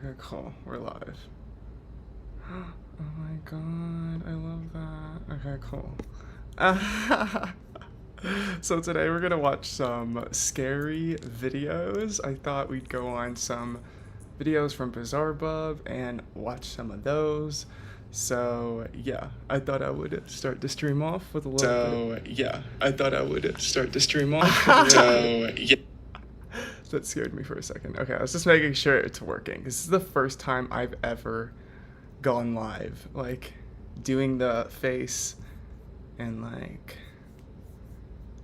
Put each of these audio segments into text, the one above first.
Okay, cool. We're live. Oh my god, I love that. Okay, cool. So today we're gonna watch some scary videos. I thought we'd go on some videos from Bizarre Bub and watch some of those. So yeah, I thought I would start the stream off with a little That scared me for a second. Okay, I was just making sure it's working. This is the first time I've ever gone live, like doing the face and like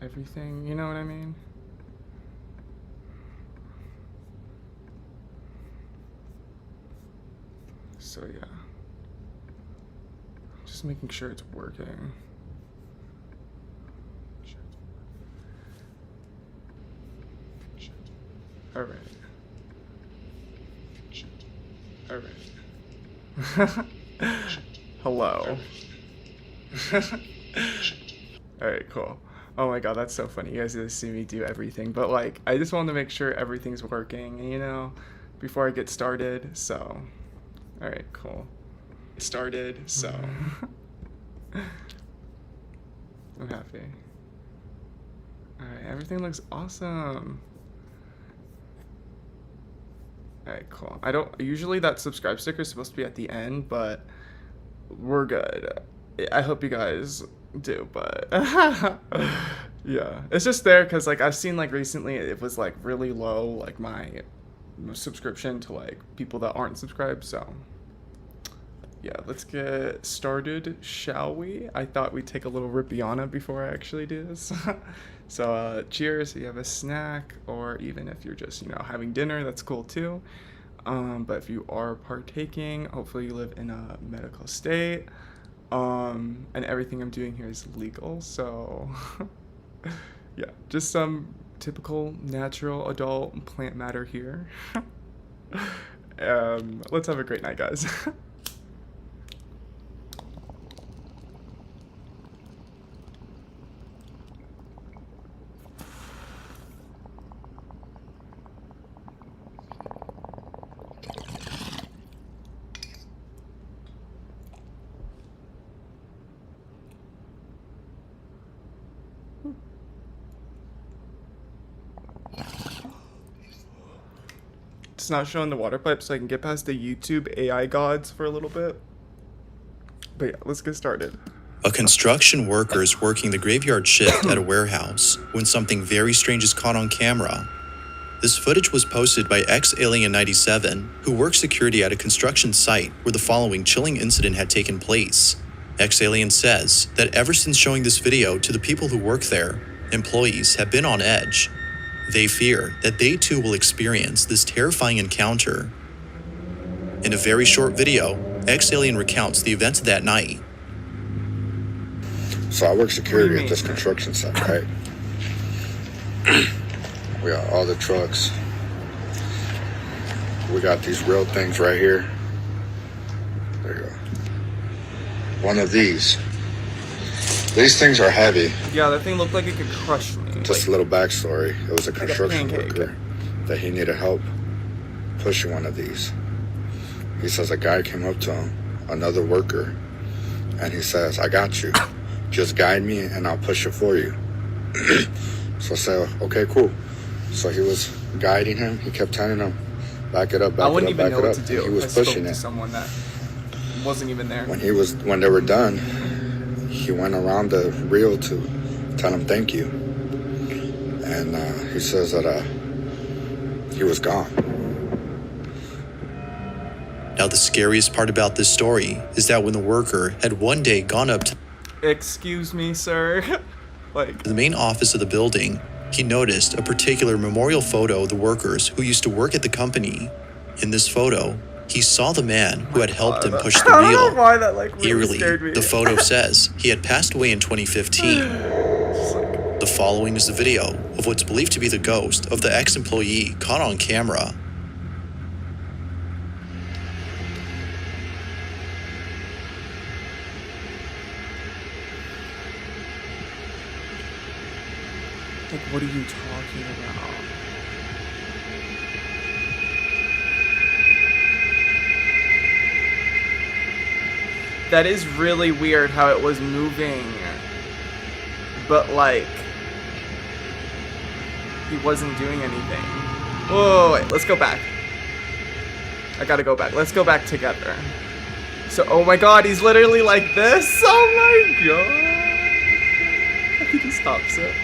everything, you know what I mean? So yeah, just making sure it's working. All right. All right. Hello. All right, cool. Oh my god, that's so funny. You guys get to see me do everything, but like, I just wanted to make sure everything's working, you know, before I get started. So, all right, cool. I'm happy. All right, everything looks awesome. Alright, cool. I don't usually that subscribe sticker is supposed to be at the end, but we're good. I hope you guys do, but yeah, it's just there because like I've seen like recently it was like really low, like my subscription to like people that aren't subscribed. So yeah, let's get started, shall we? I thought we'd take a little Ripiana before I actually do this. So cheers if you have a snack, or even if you're just, you know, having dinner, that's cool too. But if you are partaking, hopefully you live in a medical state. And everything I'm doing here is legal, so yeah, just some typical natural adult plant matter here. Let's have a great night, guys. It's not showing the water pipe, so I can get past the YouTube AI gods for a little bit. But yeah, let's get started. A construction worker is working the graveyard shift at a warehouse when something very strange is caught on camera. This footage was posted by xalien97, who works security at a construction site where the following chilling incident had taken place. Xalien says that ever since showing this video to the people who work there, employees have been on edge. They fear that they too will experience this terrifying encounter. In a very short video, Xalien recounts the events of that night. So I work security at this construction site, right? We got all the trucks. We got these real things right here. There you go. One of these. These things are heavy. Yeah, that thing looked like it could crush me. Just a little backstory. It was a construction worker that he needed help pushing one of these. He says a guy came up to him, another worker, and he says, "I got you. Just guide me and I'll push it for you." So I said, "Okay, cool." So he was guiding him. He kept telling him, "Back it up, back it up, back it up." I wouldn't even know what to do. He was pushing it. Someone that wasn't even there. When they were done, he went around the reel to tell him thank you. And he says that he was gone. Now the scariest part about this story is that when the worker had one day gone up to Excuse me, sir. Like the main office of the building, he noticed a particular memorial photo of the workers who used to work at the company. In this photo, he saw the man who had helped him push the I don't know wheel. why that like really Eerily, scared me. the photo says he had passed away in 2015. The following is the video of what's believed to be the ghost of the ex-employee caught on camera. Like, what are you talking about? That is really weird how it was moving, but like he wasn't doing anything. Whoa, wait, let's go back. I gotta go back. Let's go back together. So, oh my god, he's literally like this. Oh my god. I think he stops it.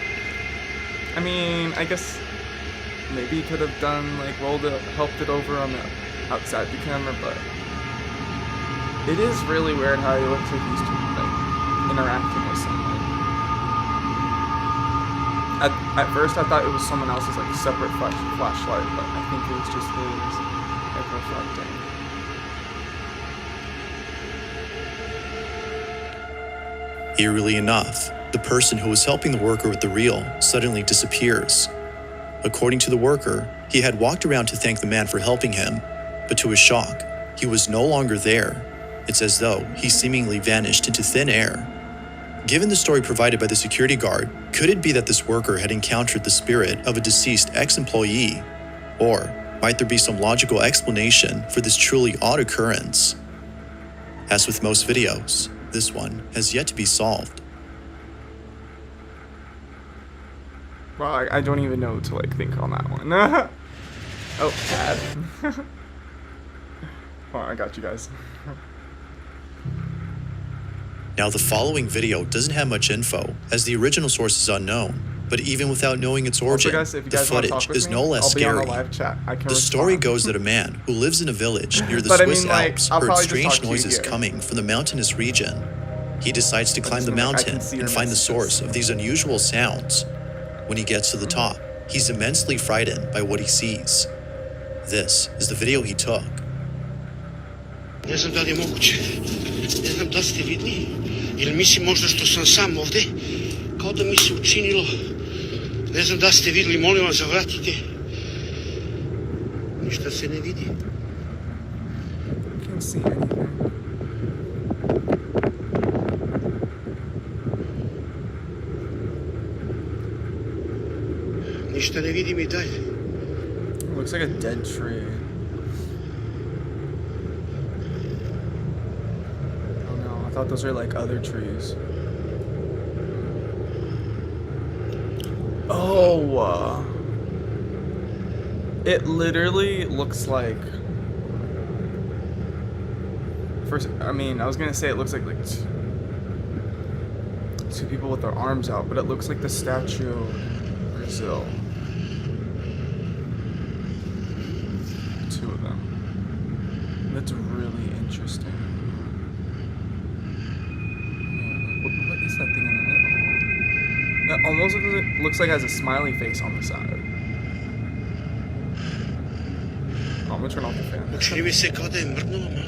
I mean, I guess maybe he could have done like helped it over on the outside the camera, but it is really weird how he looks like he's like interacting with someone. At first I thought it was someone else's like separate flashlight, but I think it was just his like reflecting. Eerily enough, the person who was helping the worker with the reel suddenly disappears. According to the worker, he had walked around to thank the man for helping him, but to his shock, he was no longer there. It's as though he seemingly vanished into thin air. Given the story provided by the security guard, could it be that this worker had encountered the spirit of a deceased ex-employee? Or might there be some logical explanation for this truly odd occurrence? As with most videos, this one has yet to be solved. Well, I don't even know what to like think on that one. Oh, bad. Oh, I got you guys. Now, the following video doesn't have much info, as the original source is unknown, but even without knowing its origin, Also, guys, the footage is no less scary. The story goes that a man who lives in a village near the Swiss Alps heard strange noises coming from the mountainous region. He decides to climb the mountain and find the source of these unusual sounds. When he gets to the top, he's immensely frightened by what he sees. This is the video he took. Ne znam da li je moguće. Ne znam da ste vidni. Ili mislim možda što sam sam ovde. Kao da mi se učinilo. Ne znam da ste videli, molim vas, zavratite. Ništa se ne vidi. Can't see anything. Ništa ne vidim I dalje. Looks like a dead tree. Oh no, I thought those were like other trees. Oh, it literally looks like. First, I mean, I was gonna say it looks like two people with their arms out, but it looks like the statue in Brazil. Two of them. That's really interesting. What is that thing in the middle? It almost looks like it has a smiley face on the side. Oh, I'm gonna turn off the fan. Učini mi se kao da je mrnulo malo.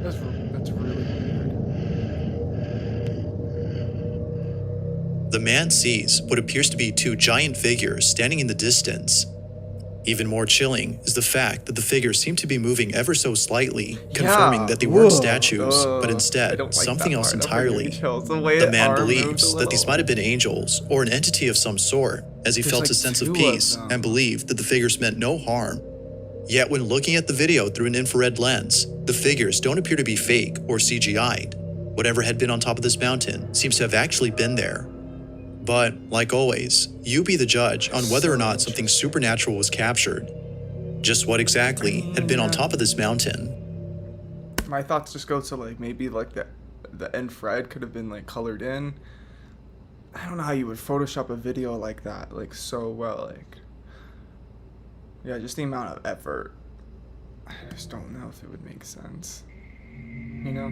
That's really weird. The man sees what appears to be two giant figures standing in the distance. Even more chilling is the fact that the figures seem to be moving ever so slightly, confirming that they weren't statues, but instead something else entirely. The man believes that these might have been angels or an entity of some sort, as he felt a sense of peace and believed that the figures meant no harm. Yet when looking at the video through an infrared lens, the figures don't appear to be fake or CGI'd. Whatever had been on top of this mountain seems to have actually been there. But, like always, you be the judge on whether or not something supernatural was captured. Just what exactly had been on top of this mountain? My thoughts just go to like maybe like the infrared could have been like colored in. I don't know how you would Photoshop a video like that like so well. Like, yeah, just the amount of effort. I just don't know if it would make sense. You know?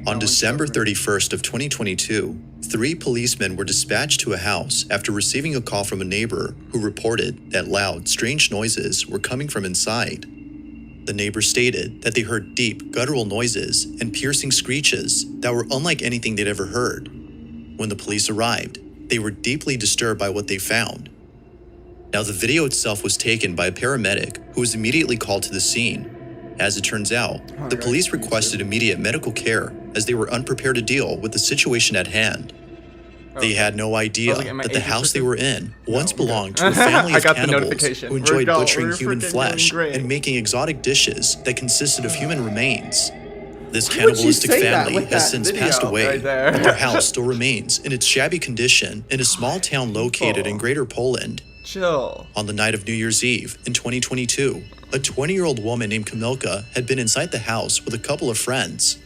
On December 31st of 2022, 3 policemen were dispatched to a house after receiving a call from a neighbor who reported that loud, strange noises were coming from inside. The neighbor stated that they heard deep, guttural noises and piercing screeches that were unlike anything they'd ever heard. When the police arrived, they were deeply disturbed by what they found. Now, the video itself was taken by a paramedic who was immediately called to the scene. As it turns out, the police requested immediate medical care as they were unprepared to deal with the situation at hand. They had no idea like, am I that the age house they restricted? were in once I'm good. belonged to a family I of got the cannibals notification. who enjoyed butchering We're human freaking flesh doing great. and making exotic dishes that consisted of human remains. This Why would you cannibalistic say that family with has that since video passed away, right there? but their house still remains in its shabby condition in a small town located in Greater Poland. Chill. On the night of New Year's Eve in 2022, a 20-year-old woman named Kamilka had been inside the house with a couple of friends.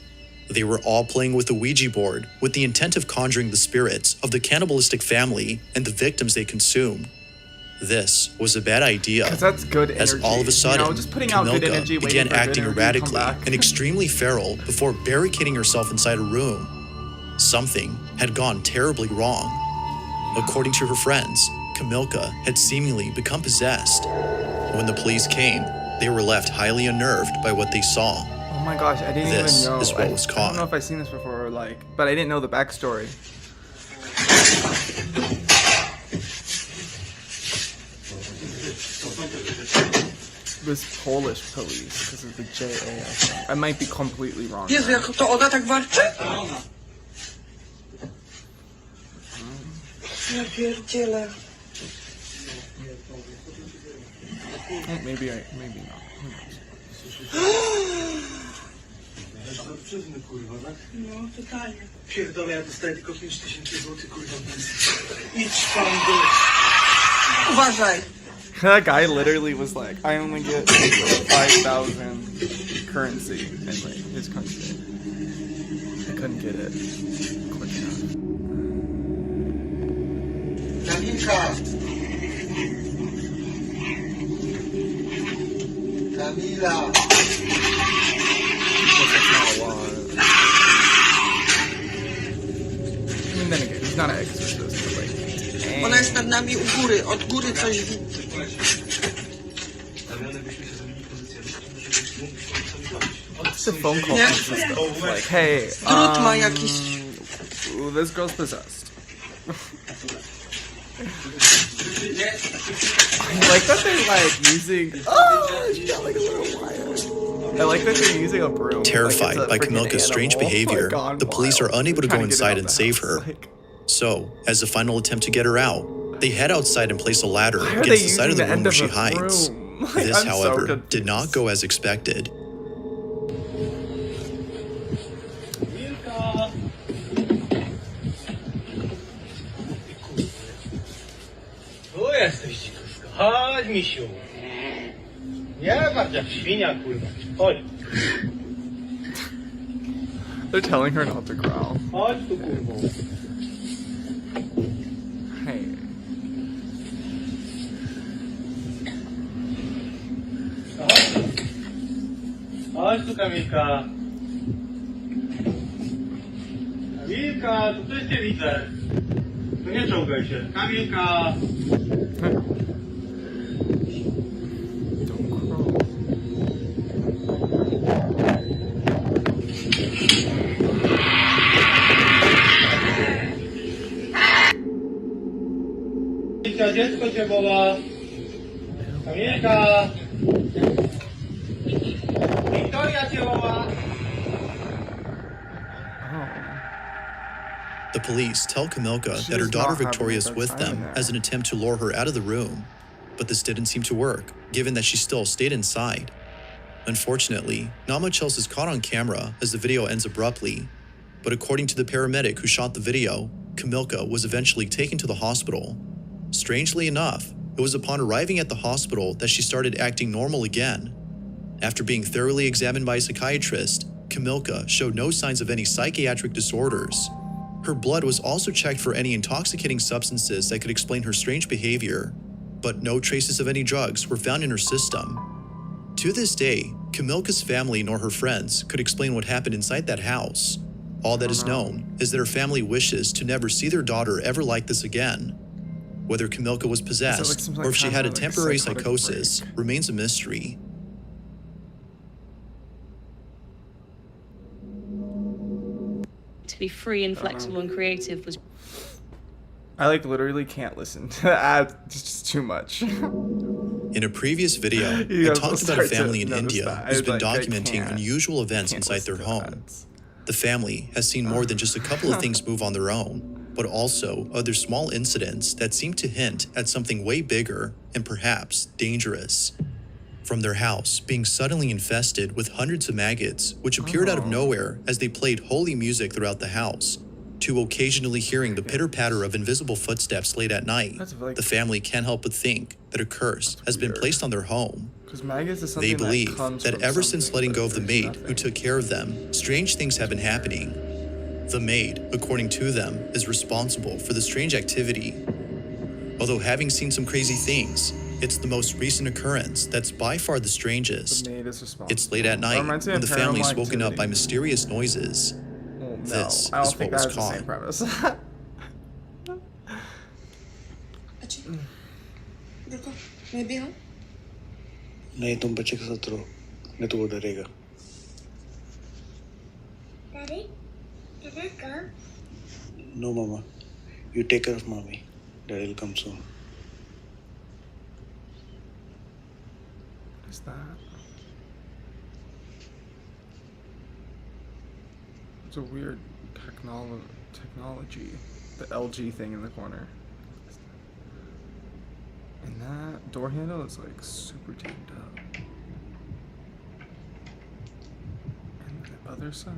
They were all playing with a Ouija board with the intent of conjuring the spirits of the cannibalistic family and the victims they consumed. This was a bad idea, 'Cause that's good as energy. all of a sudden, You know, just putting out good Kamilka energy, waiting began for good acting energy to come erratically back. and extremely feral before barricading herself inside a room. Something had gone terribly wrong. According to her friends, Kamilka had seemingly become possessed. When the police came, they were left highly unnerved by what they saw. Oh my gosh, I didn't This even know. is what was I caught. don't know if I've seen this before, but I didn't know the backstory. This Polish police, because of the JA, I think. I might be completely wrong. Jezu, there. jak to ona tak walczy? Ja pierdzielę. Oh, maybe not. Who knows? No, totalnie. Pierdolę, ja dostaję tylko 5000 złotych, kurwa. Idź pan do... Uważaj. That guy literally was like, I only get 5,000 currency in like his country. I couldn't get it quick enough. Kamilka! Kamila! Guess that's not a lot. I mean, then again, he's not an exorcist, but like, Ona jest nad nami u góry. Od góry coś widzi. what's the phone call Yeah. and stuff? Like, hey, Drut ma jakiś... ooh, this girl's possessed. I like that they're like using. Oh, she got like a little wire. I like that they're using a broom. Terrified like it's a by freaking Kamilka's strange animal, behavior, like, gone the police wild. are unable to Trying go get it inside out and the save house, her. like- So, as a final attempt to get her out, they head outside and place a ladder Why are they against the side of using the room end where of she a hides. broom? Like, This, I'm so however, confused. did not go as expected. Tu jesteś, dzikusku. Chodź, misiu. Nie patrz jak świnia, kurwa. Chodź. They're telling her not to growl. Chodź tu, kurwa. Hey. Chodź tu, Kamilka. Kamilka, tu też cię widzę. Tu nie czołgaj się. Kamilka. Don't crawl. Kamilka, dziecko cię woła. Kamilka. Wiktoria cię woła. The police tell Kamilka She that her does daughter not have Victoria is any with time them in there. as an attempt to lure her out of the room, but this didn't seem to work, given that she still stayed inside. Unfortunately, not much else is caught on camera as the video ends abruptly, but according to the paramedic who shot the video, Kamilka was eventually taken to the hospital. Strangely enough, it was upon arriving at the hospital that she started acting normal again. After being thoroughly examined by a psychiatrist, Kamilka showed no signs of any psychiatric disorders. Her blood was also checked for any intoxicating substances that could explain her strange behavior, but no traces of any drugs were found in her system. To this day, Kamilka's family nor her friends could explain what happened inside that house. All that is known is that her family wishes to never see their daughter ever like this again. Whether Kamilka was possessed some, or if she had a kind of, temporary psychotic psychosis break? remains a mystery. To be free and flexible and creative was I like literally can't listen to ads. It's just too much. In a previous video, You I guys will talked about a start to family in notice India that. who's It's been like, I documenting can't- unusual events can't inside their listen to home. ads. The family has seen more than just a couple of things move on their own, but also other small incidents that seem to hint at something way bigger and perhaps dangerous. From their house being suddenly infested with hundreds of maggots, which appeared out of nowhere as they played holy music throughout the house, to occasionally hearing the pitter-patter of invisible footsteps late at night, the family can't help but think that a curse has been placed on their home. They believe that ever since letting go of the maid who took care of them, strange things have been happening. The maid, according to them, is responsible for the strange activity. Although having seen some crazy things, it's the most recent occurrence that's by far the strangest. It's late at night when the family is woken up by mysterious noises. This is what was caught. नहीं तुम बच्चे के साथ रहो नहीं तो वो डरेगा Daddy? Did I go? No mama you take care of mommy daddy will come soon What is that? It's a weird technology. The LG thing in the corner. And that door handle is like super taped up. And the other side.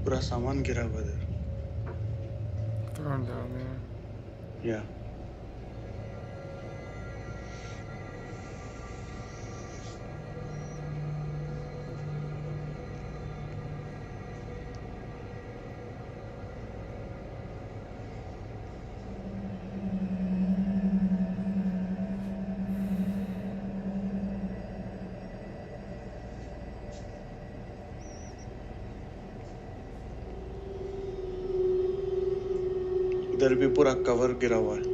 पूरा सामान गिरा हुआ है Thrown down there. या इधर भी पूरा cover गिरा हुआ है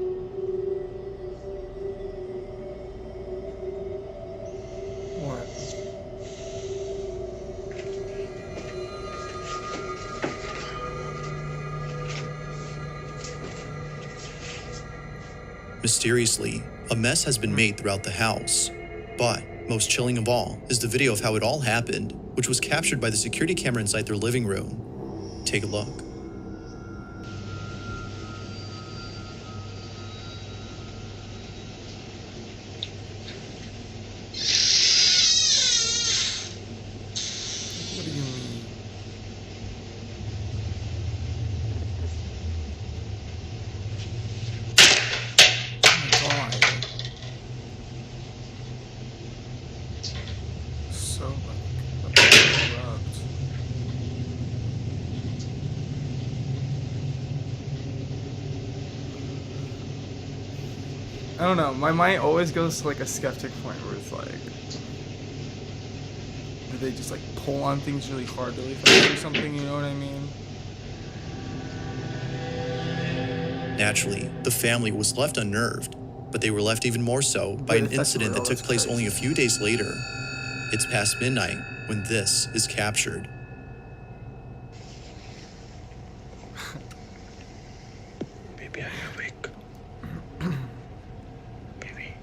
What? Mysteriously, a mess has been made throughout the house. But most chilling of all is the video of how it all happened, which was captured by the security camera inside their living room. Take a look. What do you mean? Oh my god. So corrupt. I don't know. My mind always goes to like a skeptic point where it's like, do they just like pull on things really hard to really fast or something? You know what I mean? Naturally, the family was left unnerved, but they were left even more so by an incident that took place only a few days later. It's past midnight when this is captured. baby are you awake baby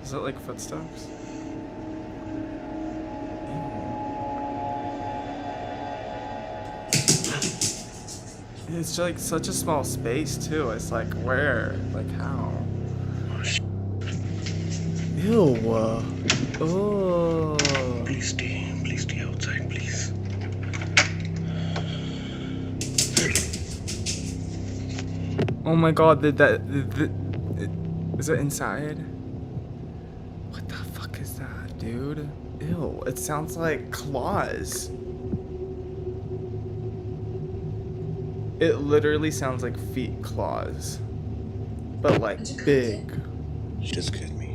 Is it like footsteps? Ew. It's like such a small space too. It's like where? Like how? Ew. Oh. Please stay outside, please. Oh my god, is it inside? What the fuck is that, dude? Ew, it sounds like claws. It literally sounds like feet claws. But like big. Just scared me.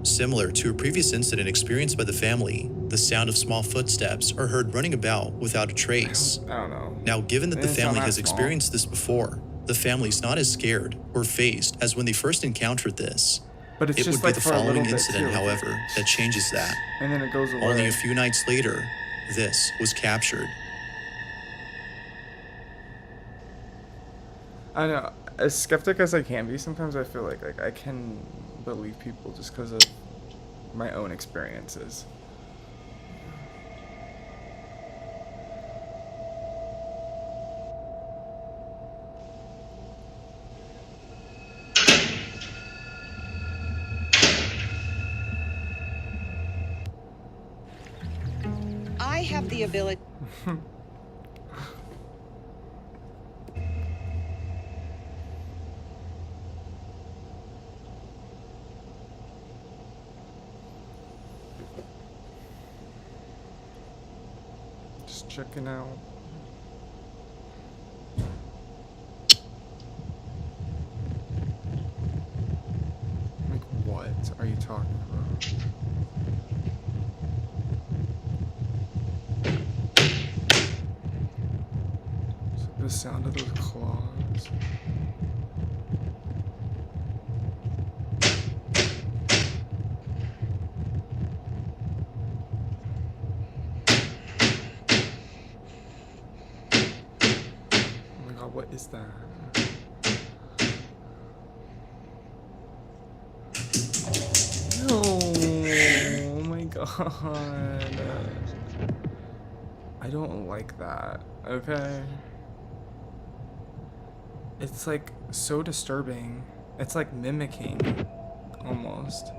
Similar to a previous incident experienced by the family, the sound of small footsteps are heard running about without a trace. I don't know. Now, given that It the didn't sound family that has small. experienced this before, the family's not as scared or phased as when they first encountered this. But it's It just would be like the for a little following bit incident, too. however, that changes that. And then it goes away. Only a few nights later, this was captured. I know. As skeptic as I can be, sometimes I feel like I can believe people just because of my own experiences. I have the ability. Just checking out. Like, what are you talking about? The sound of those claws. Oh my god, what is that? No, oh my god. I don't like that, okay? It's like so disturbing. It's like mimicking, almost.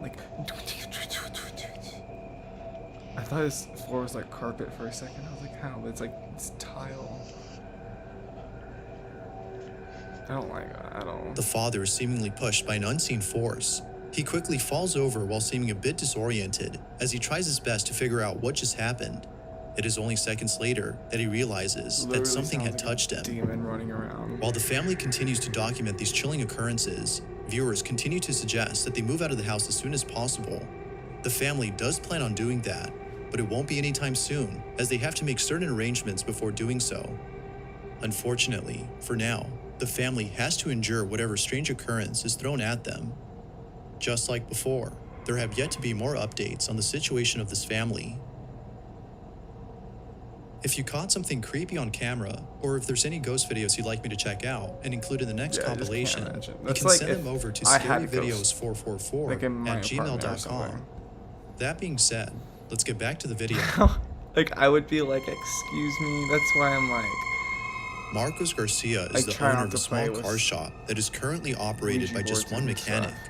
Like, I thought his floor was like carpet for a second. I was like, how? But it's like, it's tile. I don't like that at all. The father is seemingly pushed by an unseen force. He quickly falls over while seeming a bit disoriented as he tries his best to figure out what just happened. It is only seconds later that he realizes Literally that something sounds had like a touched him. Demon running around. While the family continues to document these chilling occurrences, viewers continue to suggest that they move out of the house as soon as possible. The family does plan on doing that, but it won't be anytime soon, as they have to make certain arrangements before doing so. Unfortunately, for now, the family has to endure whatever strange occurrence is thrown at them. Just like before, there have yet to be more updates on the situation of this family. If you caught something creepy on camera, or if there's any ghost videos you'd like me to check out and include in the next Yeah, I just can't compilation, imagine. you That's can like send if them over to I had ghosts, scaryvideos444 like in my at apartment or gmail.com. something. That being said, let's get back to the video. Like, I would be like, excuse me. That's why I'm like, Marcos Garcia is I the try owner not of a to play small with car shop that is currently operated Ouija by just boards one and mechanic. stuff.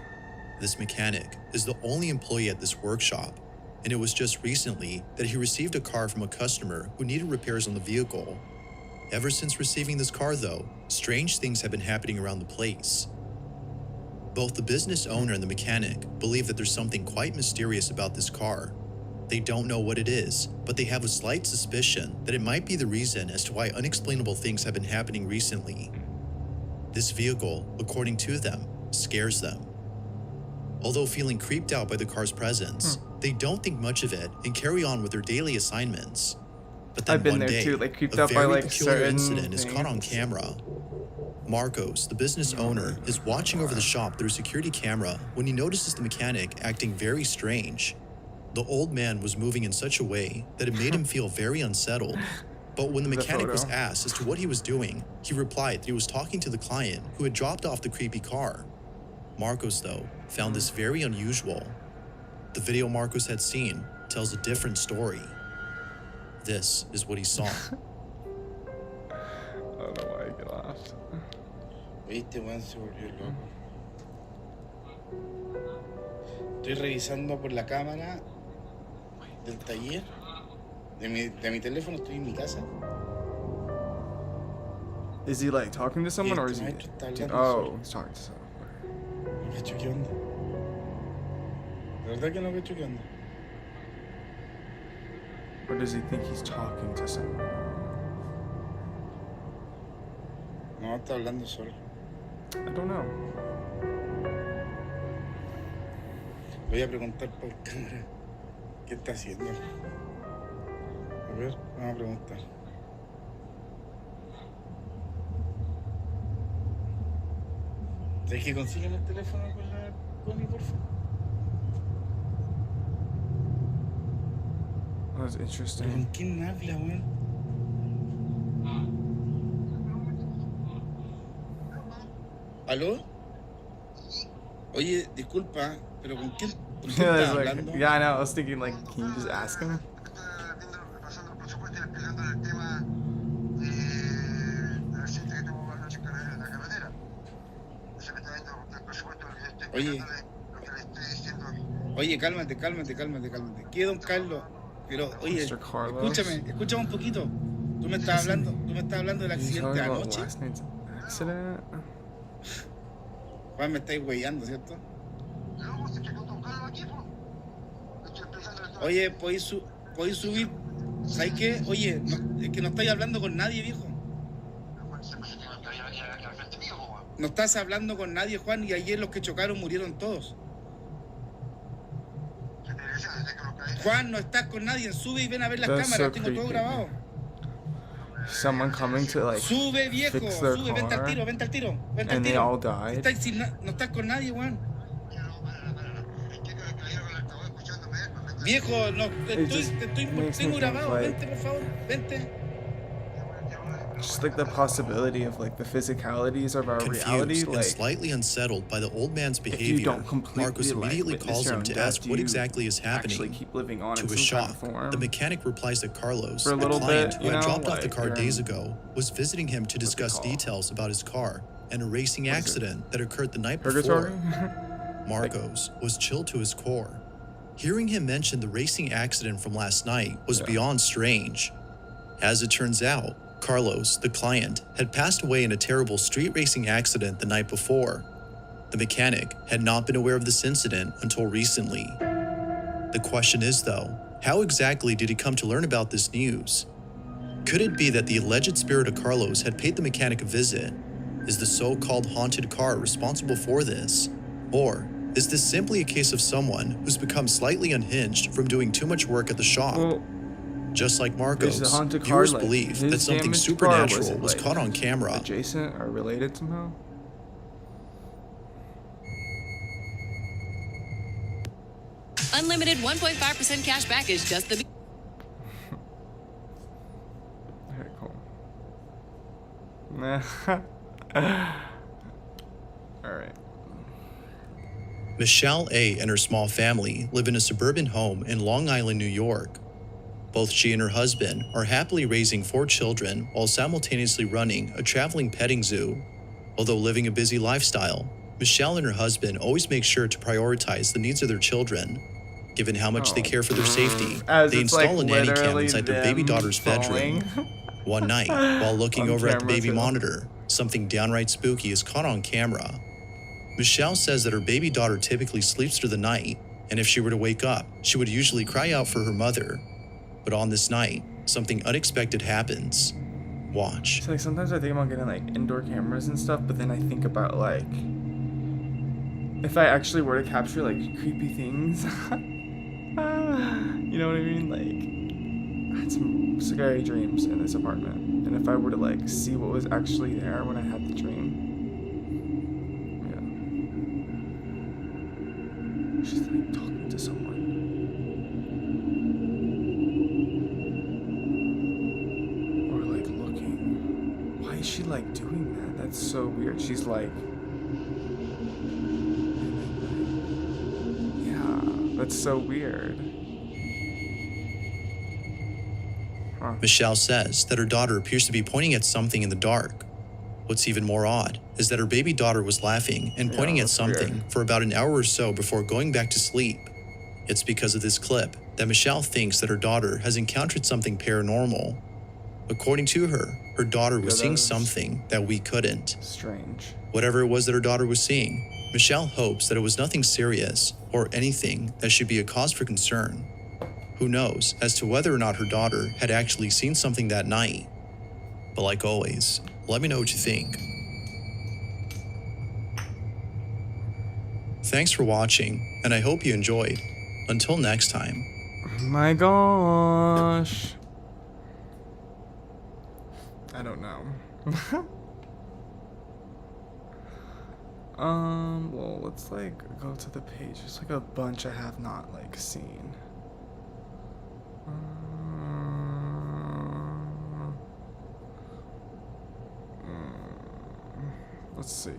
This mechanic is the only employee at this workshop, and it was just recently that he received a car from a customer who needed repairs on the vehicle. Ever since receiving this car, though, strange things have been happening around the place. Both the business owner and the mechanic believe that there's something quite mysterious about this car. They don't know what it is, but they have a slight suspicion that it might be the reason as to why unexplainable things have been happening recently. This vehicle, according to them, scares them. Although feeling creeped out by the car's presence, they don't think much of it and carry on with their daily assignments. But then I've been one there day, too, like, creeped a out by, very like, peculiar certain incident is caught on things. camera. Marcos, the business owner, is watching over the shop through a security camera when he notices the mechanic acting very strange. The old man was moving in such a way that it made him feel very unsettled. But when the mechanic was photo. asked as to what he was doing, he replied that he was talking to the client who had dropped off the creepy car. Marcos, though, found this very unusual. The video Marcos had seen tells a different story. This is what he saw. I don't know why I laughed. 81 se volvió loco. Estoy revisando por la cámara del taller, de mi teléfono, estoy en mi casa. Is he like talking to someone or is he? Está hablando Oh, solo. he's talking to someone. No cacho qué onda. De verdad que no cacho qué onda. Or does he think he's talking to someone? No, está hablando solo. I don't know. Voy a preguntar por cámara qué está haciendo. A ver, vamos a preguntar. ¿Sabes que consiguen el teléfono con la Connie, por favor? That's ¿Pero interesting. con quién habla, weón? ¿Aló? Oye, disculpa, pero ¿con quién Yeah, estás it's like, hablando? yeah, I know. I was thinking, like, can you just ask him? Oye, oye, cálmate. ¿Qué, don Carlos? Pero, oye, Mr. Carlos. escúchame un poquito. Tú me estás hablando del He's accidente talking de about anoche. last night's accident. Juan, me estáis weyando, ¿cierto? Oye, ¿podéis subir? ¿Sabes qué? Oye, es que no estáis hablando con nadie, viejo. No estás hablando con nadie, Juan, y ayer los que chocaron murieron todos. Juan, no estás con nadie. Sube y ven a ver las That's cámaras. so Tengo todo creepy. grabado. Someone coming to like Sube, viejo. fix their Sube, vente al car, tiro, vente al tiro. and they all died. No estás con nadie, Juan. Viejo, no, tengo grabado. like- Vente, por favor, vente. Just like the possibility of like the physicalities of our reality, Confused and like slightly unsettled by the old man's if you behavior, don't completely Marcos immediately like, calls witness your him own to death, ask do what you exactly is actually happening. keep living on To in his some kind shock, of form. the mechanic replies that Carlos, For a the little client bit, who had you know, dropped off the like, car days ago, was visiting him to what's it discuss called? details about his car and a racing What is it? accident that occurred the night Purgatory? before. Marcos was chilled to his core. Hearing him mention the racing accident from last night was beyond strange. As it turns out, Carlos, the client, had passed away in a terrible street racing accident the night before. The mechanic had not been aware of this incident until recently. The question is, though, how exactly did he come to learn about this news? Could it be that the alleged spirit of Carlos had paid the mechanic a visit? Is the so-called haunted car responsible for this? Or is this simply a case of someone who's become slightly unhinged from doing too much work at the shop? Well, Just like is Marcos, the haunted car viewers like believe that his something damaged car, or supernatural was like, caught on camera. adjacent or related somehow? Unlimited 1.5% cash back is just the... Okay, cool. Alright. Michelle A. and her small family live in a suburban home in Long Island, New York. Both she and her husband are happily raising 4 children while simultaneously running a traveling petting zoo. Although living a busy lifestyle, Michelle and her husband always make sure to prioritize the needs of their children. Given how much they care for their safety, As they it's, install like, a nanny cam literally inside their baby them daughter's bedroom. falling. One night, while looking On over at the camera, baby too. monitor, something downright spooky is caught on camera. Michelle says that her baby daughter typically sleeps through the night, and if she were to wake up, she would usually cry out for her mother. But on this night, something unexpected happens. Watch. So like sometimes I think about getting like indoor cameras and stuff, but then I think about like if I actually were to capture like creepy things. You know what I mean? Like I had some scary dreams in this apartment, and if I were to like see what was actually there when I had the dream. Yeah. She's like talking to someone. Or like looking. Why is she like doing that? That's so weird. She's like. Yeah, that's so weird. Huh. Michelle says that her daughter appears to be pointing at something in the dark. What's even more odd is that her baby daughter was laughing and pointing at something for about an hour or so before going back to sleep. It's because of this clip that Michelle thinks that her daughter has encountered something paranormal. According to her, her daughter was seeing something that we couldn't. Strange. Whatever it was that her daughter was seeing, Michelle hopes that it was nothing serious or anything that should be a cause for concern. Who knows as to whether or not her daughter had actually seen something that night. But like always, let me know what you think. Thanks for watching, and I hope you enjoyed. Until next time. My gosh. I don't know. Well, let's like go to the page. There's like a bunch I have not like seen. Let's see.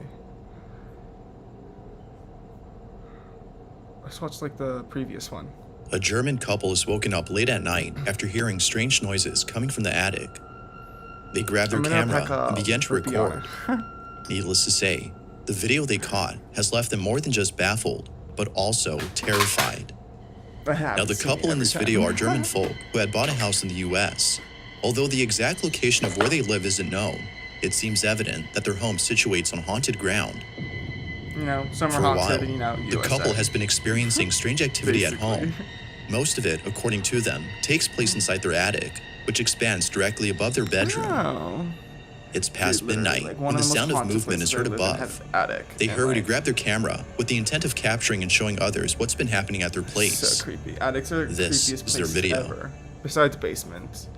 Let's watch like the previous one. A German couple is woken up late at night after hearing strange noises coming from the attic. They grabbed their camera and began to record. Needless to say, the video they caught has left them more than just baffled, but also terrified. Now, the couple in this video are German folk who had bought a house in the US. Although the exact location of where they live isn't known, it seems evident that their home situates on haunted ground. You know, some For are a haunted, while, you know, the couple has been experiencing strange activity at home. Most of it, according to them, takes place inside their attic, which expands directly above their bedroom. Oh. It's past midnight like when the sound of movement is heard above. They hurry to grab their camera with the intent of capturing and showing others what's been happening at their place. So creepy. Attics are This creepiest is their places video. ever. Besides basements.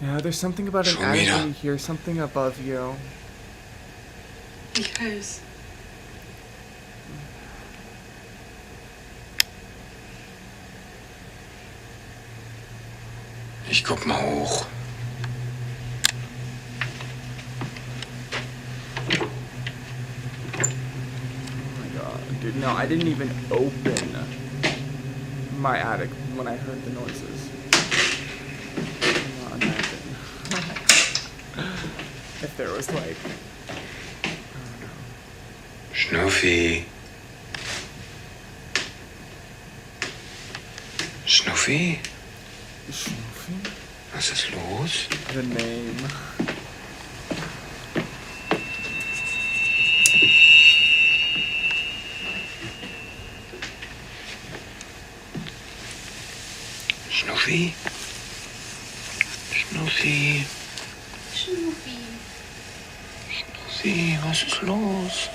Yeah, there's something about an attic when you hear something above you. Because Ich guck mal hoch. Oh my god, dude, no, I didn't even open my attic when I heard the noises. Cannot imagine. If there was like, Schnuffi. Schnuffi? Schnuffi? Was ist los? The name. Schnuffi? Schnuffi? Schnuffi. Schnuffi, was ist los?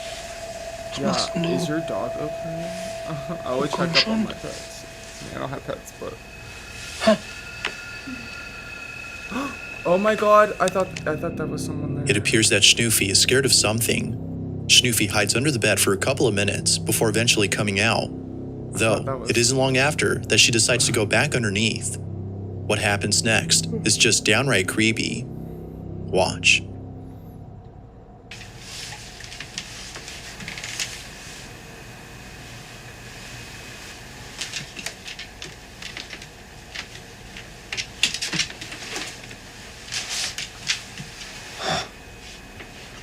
Was machst denn Yeah, du? is your dog okay? I would check up on my pets. I don't have pets, but. Oh my god, I thought that was someone there. It appears that Schnuffi is scared of something. Schnuffi hides under the bed for a couple of minutes before eventually coming out. Though, it isn't long after that she decides to go back underneath. What happens next is just downright creepy. Watch.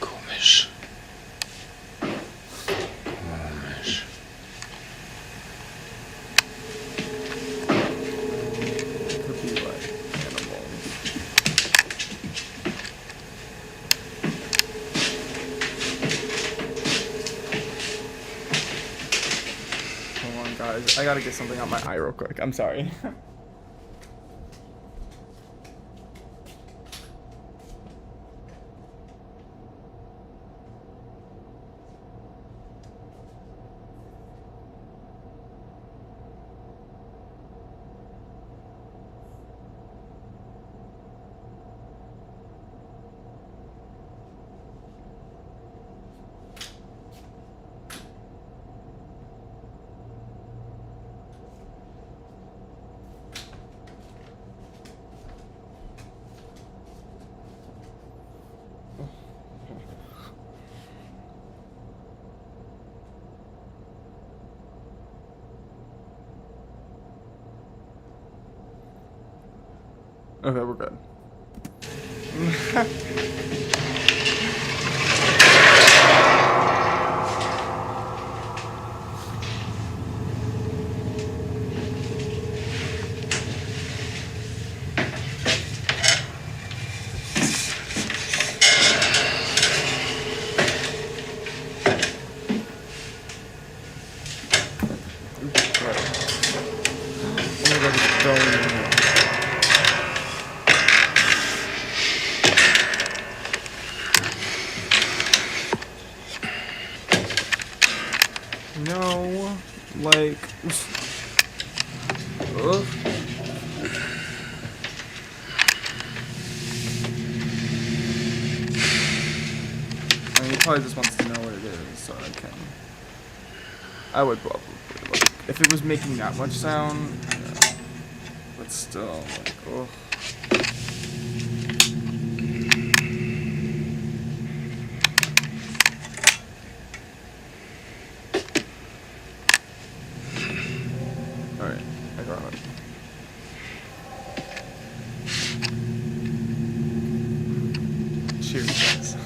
Komisch. Komisch. Could be like animal. Hold on, guys. I gotta get something on my eye real quick. I'm sorry. Okay, we're good. No, like, ugh. I mean, he probably just wants to know what it is, so I would probably look. If it was making that much sound, yeah. But still, like, ugh. Alright, I got it. Cheers, guys.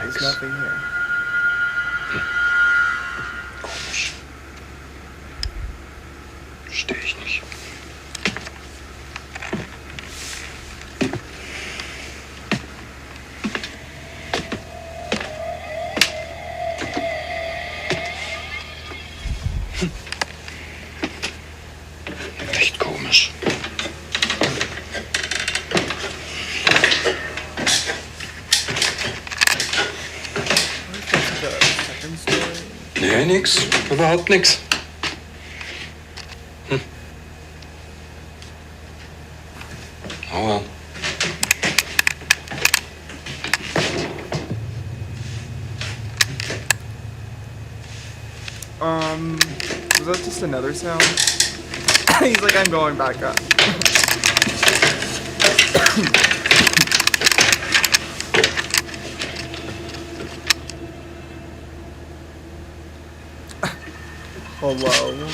There's nothing here. Komisch. Verstehe ich nicht. Echt komisch. Nee, nix. Überhaupt nix. Oh well. Was that just another sound? He's like, I'm going back up. Hello.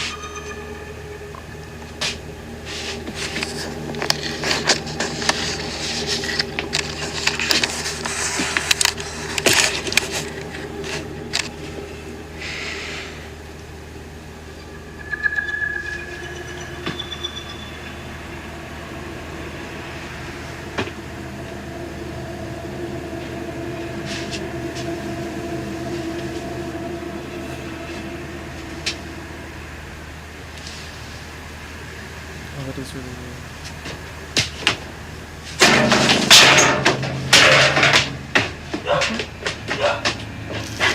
Oh, that is really weird.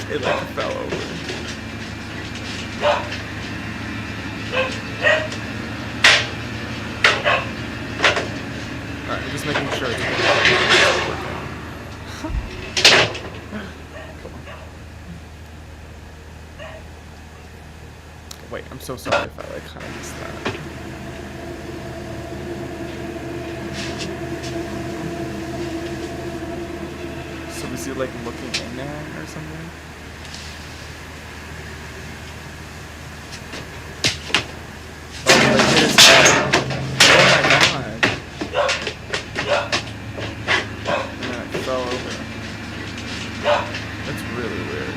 It like fell over. Alright, I'm just making sure it's Wait, I'm so sorry if I like kind of missed that. So is he like looking in there or something? Oh, like hit his head. Oh my god. And it fell over. That's really weird.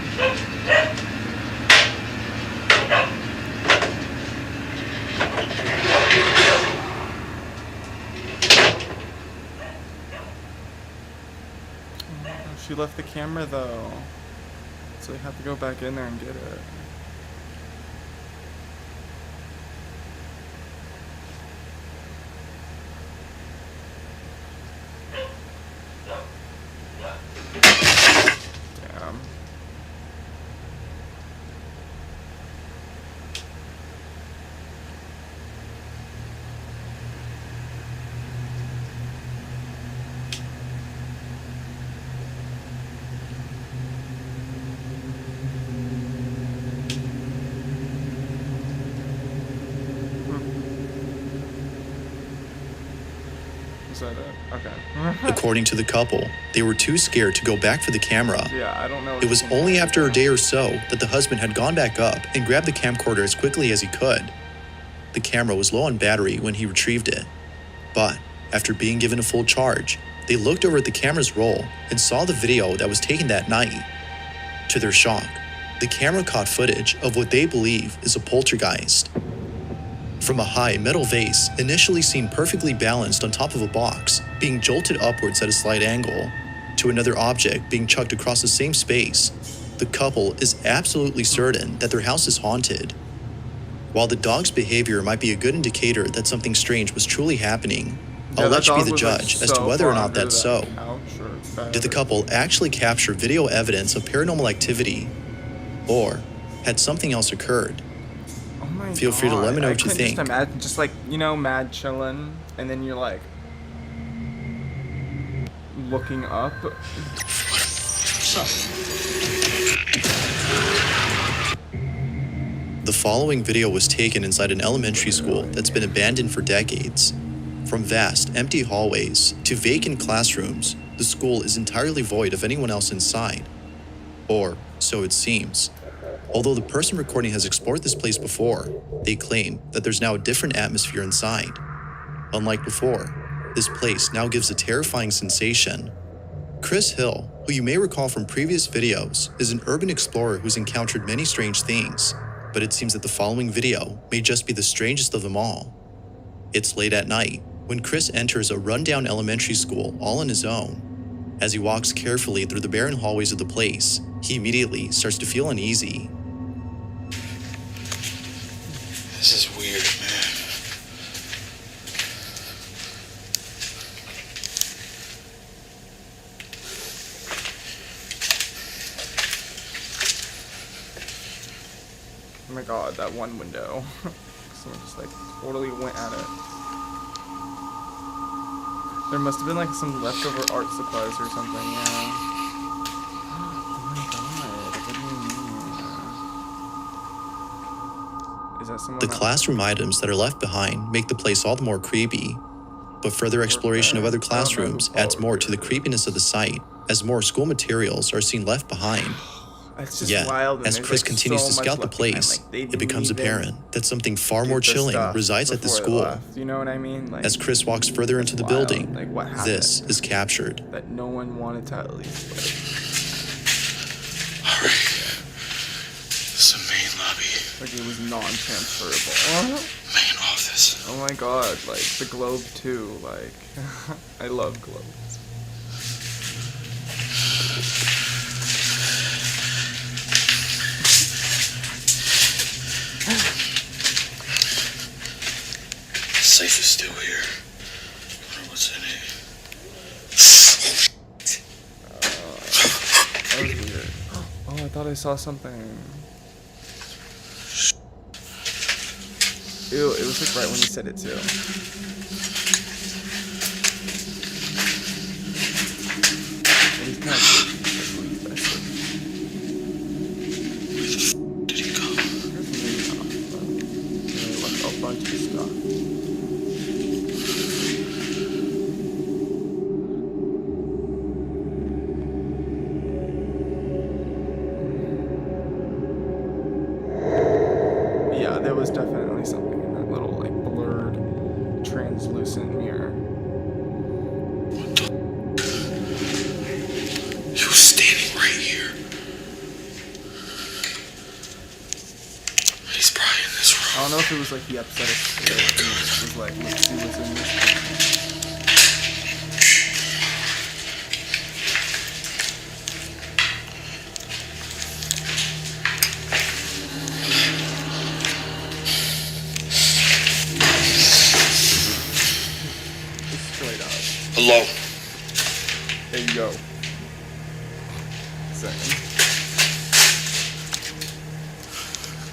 She left the camera though, so I have to go back in there and get it. Damn. said it. Okay. According to the couple, they were too scared to go back for the camera. Yeah, I don't know. It was only after a day or so that the husband had gone back up and grabbed the camcorder as quickly as he could. The camera was low on battery when he retrieved it. But after being given a full charge, they looked over at the camera's roll and saw the video that was taken that night. To their shock, the camera caught footage of what they believe is a poltergeist. From a high metal vase initially seen perfectly balanced on top of a box, being jolted upwards at a slight angle, to another object being chucked across the same space, the couple is absolutely certain that their house is haunted. While the dog's behavior might be a good indicator that something strange was truly happening, I'll let you be the judge as to whether or not that's so. Did the couple actually capture video evidence of paranormal activity, or had something else occurred? Oh my Feel free to let me know God, what you think. Just imagine, just like, you know, mad chilling, and then you're like looking up. The following video was taken inside an elementary school that's been abandoned for decades. From vast, empty hallways to vacant classrooms, the school is entirely void of anyone else inside. Or so it seems. Although the person recording has explored this place before, they claim that there's now a different atmosphere inside. Unlike before, this place now gives a terrifying sensation. Chris Hill, who you may recall from previous videos, is an urban explorer who's encountered many strange things, but it seems that the following video may just be the strangest of them all. It's late at night when Chris enters a rundown elementary school all on his own. As he walks carefully through the barren hallways of the place, he immediately starts to feel uneasy. This is weird, man. Oh my God, that one window. Someone just like totally went at it. There must have been like some leftover art supplies or something, yeah. Oh my God, what do you mean? Is that someone The classroom items that are left behind make the place all the more creepy, but further exploration of other classrooms adds more to the creepiness of the site, as more school materials are seen left behind. It's just Yet, wild, and as there's, Chris like, continues so to much scout the left behind. place, Like, they it becomes didn't even apparent that something far get more the chilling stuff resides at the before they school. left, you know what I mean? Like, As Chris walks further into the wild. building, Like, what happened? this is captured. That no one wanted to at least like. Alright. This is the main lobby. Like it was non-transferable. Main office. Oh my God, like the globe too, like I love globes. Safe is still here. I wonder what's in it. That was weird. Oh, I thought I saw something. Ew, it was like right when you said it too. And he's kind of Did he go? like a bunch of stuff. Yeah, there was definitely something in that little, like, blurred, translucent mirror. What the? He was standing right here. He's probably in this room. I don't know if it was like he upset us today. It was like, let's see what's in this room. Straight up. Hello. There you go. Second.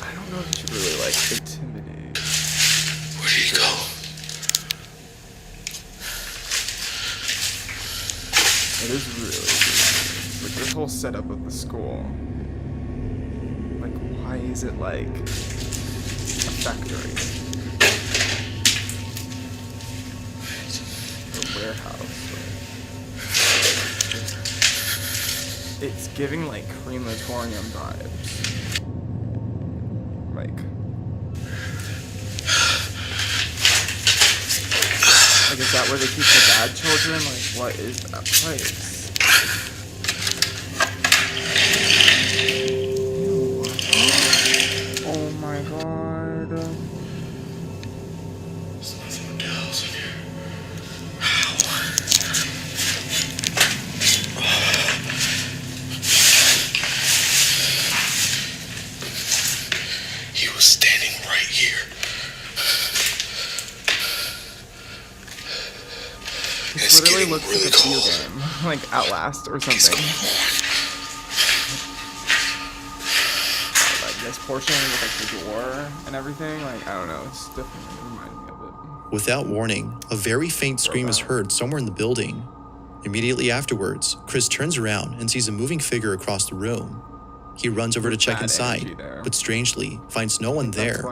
I don't know if you should really like intimidate. Where did he go? It is really weird. Like this whole setup of the school. Like, why is it like a factory? A warehouse. It's giving like crematorium vibes. Like is that where they keep the bad children? Like, what is that place? Ew. Oh my god. There's nothing else in here. He was standing right here. This literally looks like a video game, like Outlast or something. Like this portion with like the door and everything, like I don't know, it's definitely reminding me of it. Without warning, a very faint scream is heard somewhere in the building. Immediately afterwards, Chris turns around and sees a moving figure across the room. He runs over to check inside, but strangely finds no one there.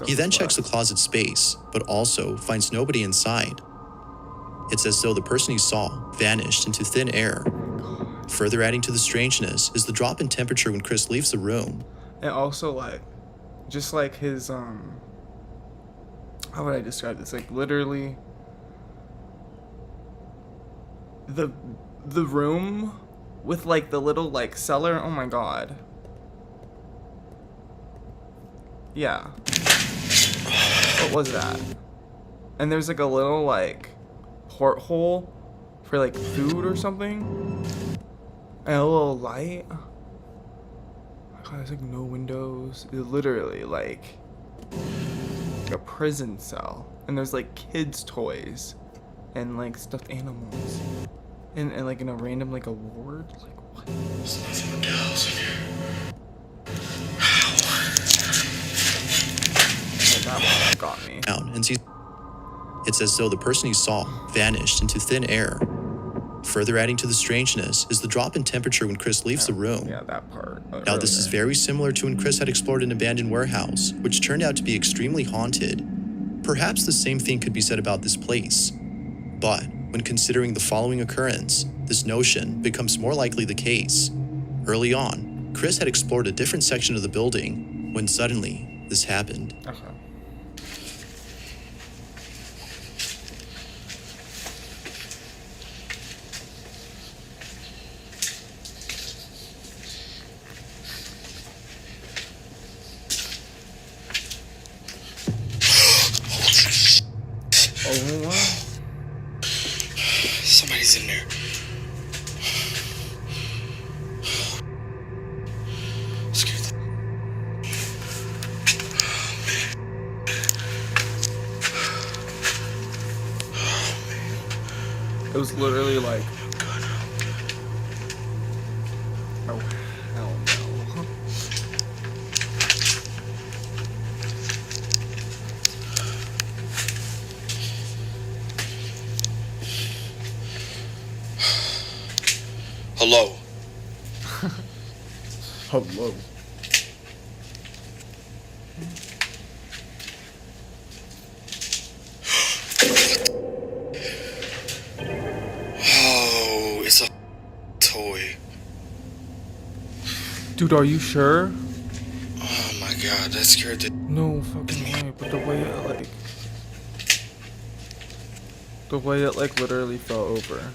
He then checks the closet space, but also finds nobody inside. It's as though the person he saw vanished into thin air. Further adding to the strangeness is the drop in temperature when Chris leaves the room. And also like, just like his, how would I describe this? Like literally, the room with like the little like cellar, oh my god. Yeah. What was that? And there's like a little like porthole for like food or something, and a little light. Oh my god, there's like no windows. It's literally like a prison cell, and there's like kids' toys and like stuffed animals, and like in a random like a ward. Like what? There's nothing else in here. That one got me. And sees it's as though the person he saw vanished into thin air. Further adding to the strangeness is the drop in temperature when Chris leaves the room. Yeah, that part. Now, this is very similar to when Chris had explored an abandoned warehouse, which turned out to be extremely haunted. Perhaps the same thing could be said about this place. But when considering the following occurrence, this notion becomes more likely the case. Early on, Chris had explored a different section of the building when suddenly this happened. Okay. Oh, somebody's in there. Scared the... it was literally like, oh hell no. Hello. Hello. Oh, it's a toy. Dude, are you sure? Oh my god, that scared the... No fucking way, but the way it like literally fell over.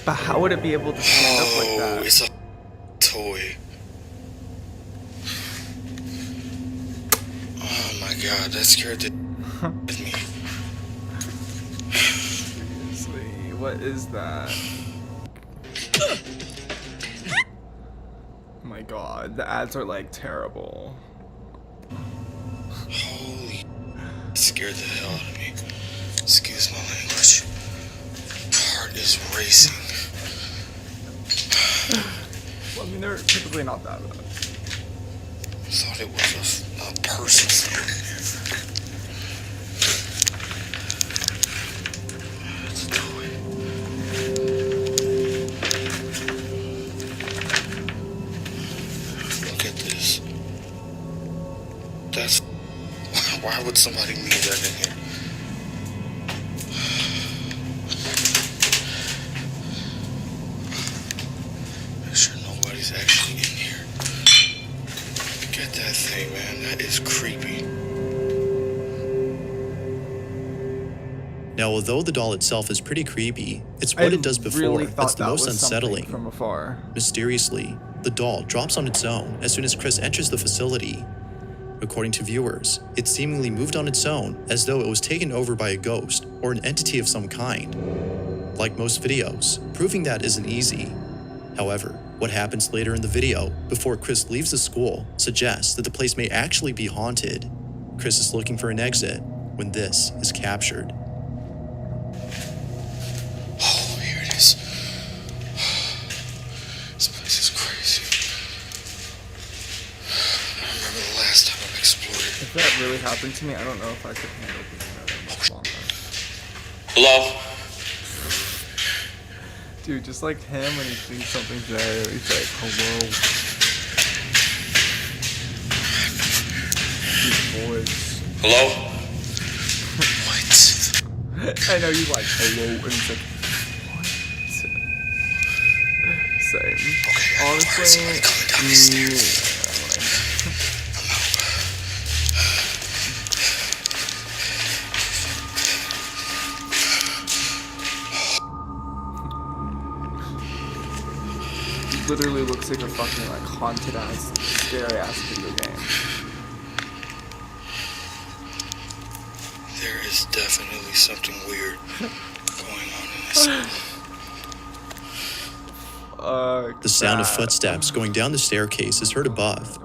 But how would it be able to stand up like that? Oh, it's a toy. Oh my god, that scared the... me. Seriously, what is that? Oh my god, the ads are like terrible. Holy... It scared the hell out of me. Excuse my language. Heart is racing. Well, I mean, they're typically not that bad. Thought it was a person standing there. It's a toy. Look at this. That's... Why would somebody leave that in here? is creepy. Now, although the doll itself is pretty creepy, it's what it does before really that's thought the that most was something unsettling. from afar. Mysteriously, the doll drops on its own as soon as Chris enters the facility. According to viewers, it seemingly moved on its own as though it was taken over by a ghost or an entity of some kind. Like most videos, proving that isn't easy. However, what happens later in the video, before Chris leaves the school, suggests that the place may actually be haunted. Chris is looking for an exit when this is captured. Oh, here it is. This place is crazy. I remember the last time I explored it. If that really happened to me, I don't know if I could handle being there much longer. Hello? Dude, just like him when he thinks something's there, he's like, hello. His voice. Hello? What? I know you like hello, and he's like, what? Same. Okay, Honestly, somebody coming down these stairs. literally looks like a fucking like haunted ass, scary ass video game. There is definitely something weird going on in this. The sound of footsteps going down the staircase is heard above.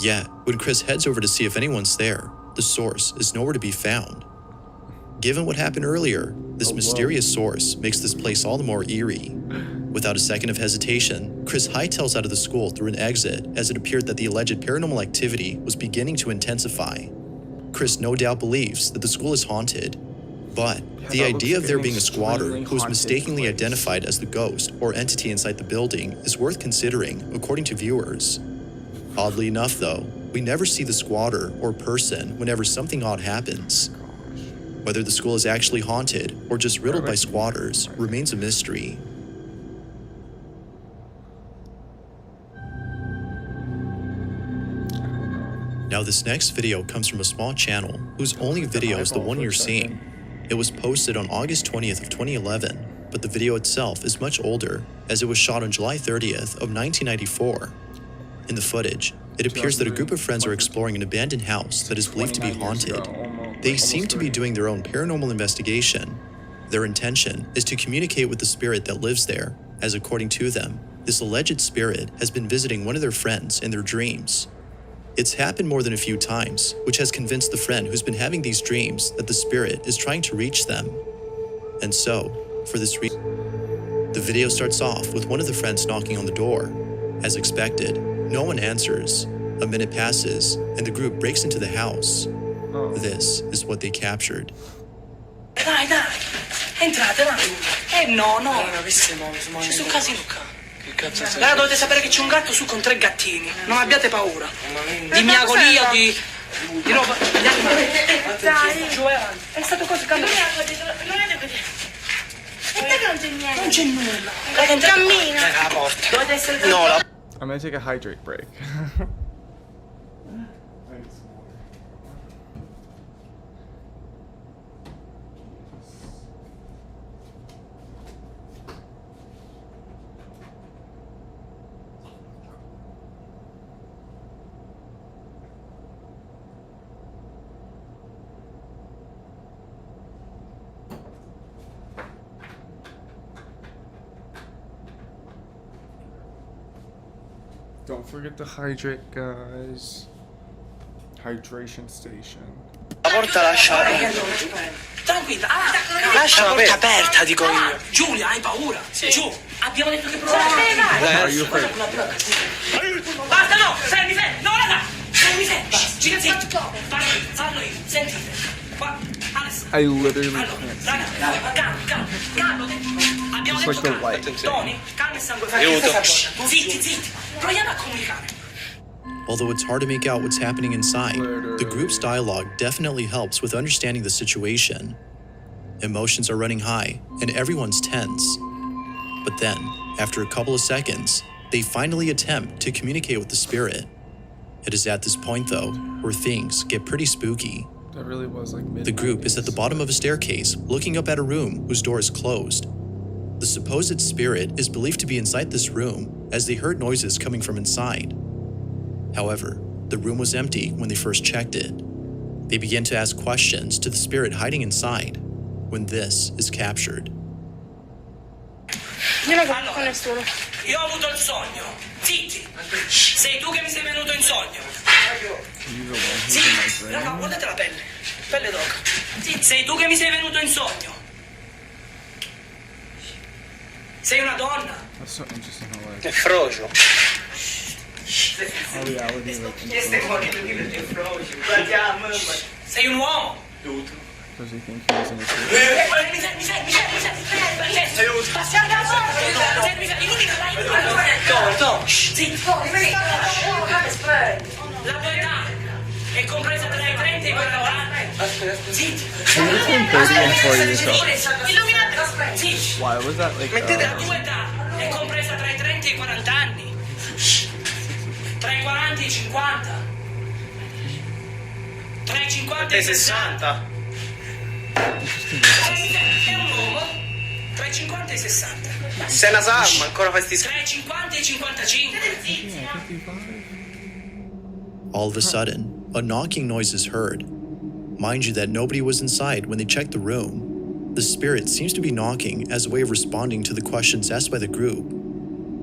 Yet, when Chris heads over to see if anyone's there, the source is nowhere to be found. Given what happened earlier, this mysterious source makes this place all the more eerie. Without a second of hesitation, Chris hightails out of the school through an exit as it appeared that the alleged paranormal activity was beginning to intensify. Chris no doubt believes that the school is haunted, but the idea of there being a squatter who was mistakenly identified as the ghost or entity inside the building is worth considering, according to viewers. Oddly enough, though, we never see the squatter or person whenever something odd happens. Whether the school is actually haunted or just riddled by squatters remains a mystery. Now, this next video comes from a small channel whose only video is the one you're seeing. It was posted on August 20th of 2011, but the video itself is much older as it was shot on July 30th of 1994. In the footage, it appears that a group of friends are exploring an abandoned house that is believed to be haunted. They seem to be doing their own paranormal investigation. Their intention is to communicate with the spirit that lives there, as according to them, this alleged spirit has been visiting one of their friends in their dreams. It's happened more than a few times, which has convinced the friend who's been having these dreams that the spirit is trying to reach them. And so, for this reason, the video starts off with one of the friends knocking on the door. As expected, no one answers. A minute passes, and the group breaks into the house. This is what they captured. Dai, entrate, dai. No. C'è sul casino qua. Allora dovete sapere che c'è un gatto su con 3 gattini. Non abbiate paura. Di miagolia, di roba. Dai. È stato così. Non è così. E te non c'è niente. Non c'è nulla. Cammina. La porta. Dovete essere... No, la... I'm gonna take a hydrate break. Don't forget to hydrate, guys. Hydration station. La porta lascia aperta. Tranquilla, lascia la porta aperta, dico io. Giulia, hai paura? Sì. Giù, abbiamo detto che proviamo. Are you afraid? Basta, no, senti, no, raga, senti, gira zitto. Fallo io, sentite. I literally can't see. It's like the light. Tony, calma e sangue freddo. Zitti, proviamo a comunicare. Although it's hard to make out what's happening inside, the group's dialogue definitely helps with understanding the situation. Emotions are running high, and everyone's tense. But then, after a couple of seconds, they finally attempt to communicate with the spirit. It is at this point, though, where things get pretty spooky. That really was like The group is at the bottom of a staircase, looking up at a room whose door is closed. The supposed spirit is believed to be inside this room, as they heard noises coming from inside. However, the room was empty when they first checked it. They began to ask questions to the spirit hiding inside, when this is captured. Io non parlo con nessuno. Io ho avuto il sogno. Zitti. Sei tu che mi sei venuto in sogno. Zitti. Raga, guardate la pelle. Pelle d'oca. Zitti. Sei tu che mi sei venuto in sogno. Sei una donna. That's so interesting how like È frocio. how reality like Sei un uomo. does he think he was in a suit? La tua età è compresa tra i 30 e i 40 anni. Zitti. Maybe between 30 and 40 years old. Illuminate. Zitti. Why was that like La tua età è compresa tra i 30 e i 40 anni. Tra i 40 e i 50. Tra i 50 e i 60. È un uomo tra i 50 e i 60. Sei una salma, ancora fai sti Tra i 50 e i 55. All of a sudden, a knocking noise is heard. Mind you that nobody was inside when they checked the room. The spirit seems to be knocking as a way of responding to the questions asked by the group.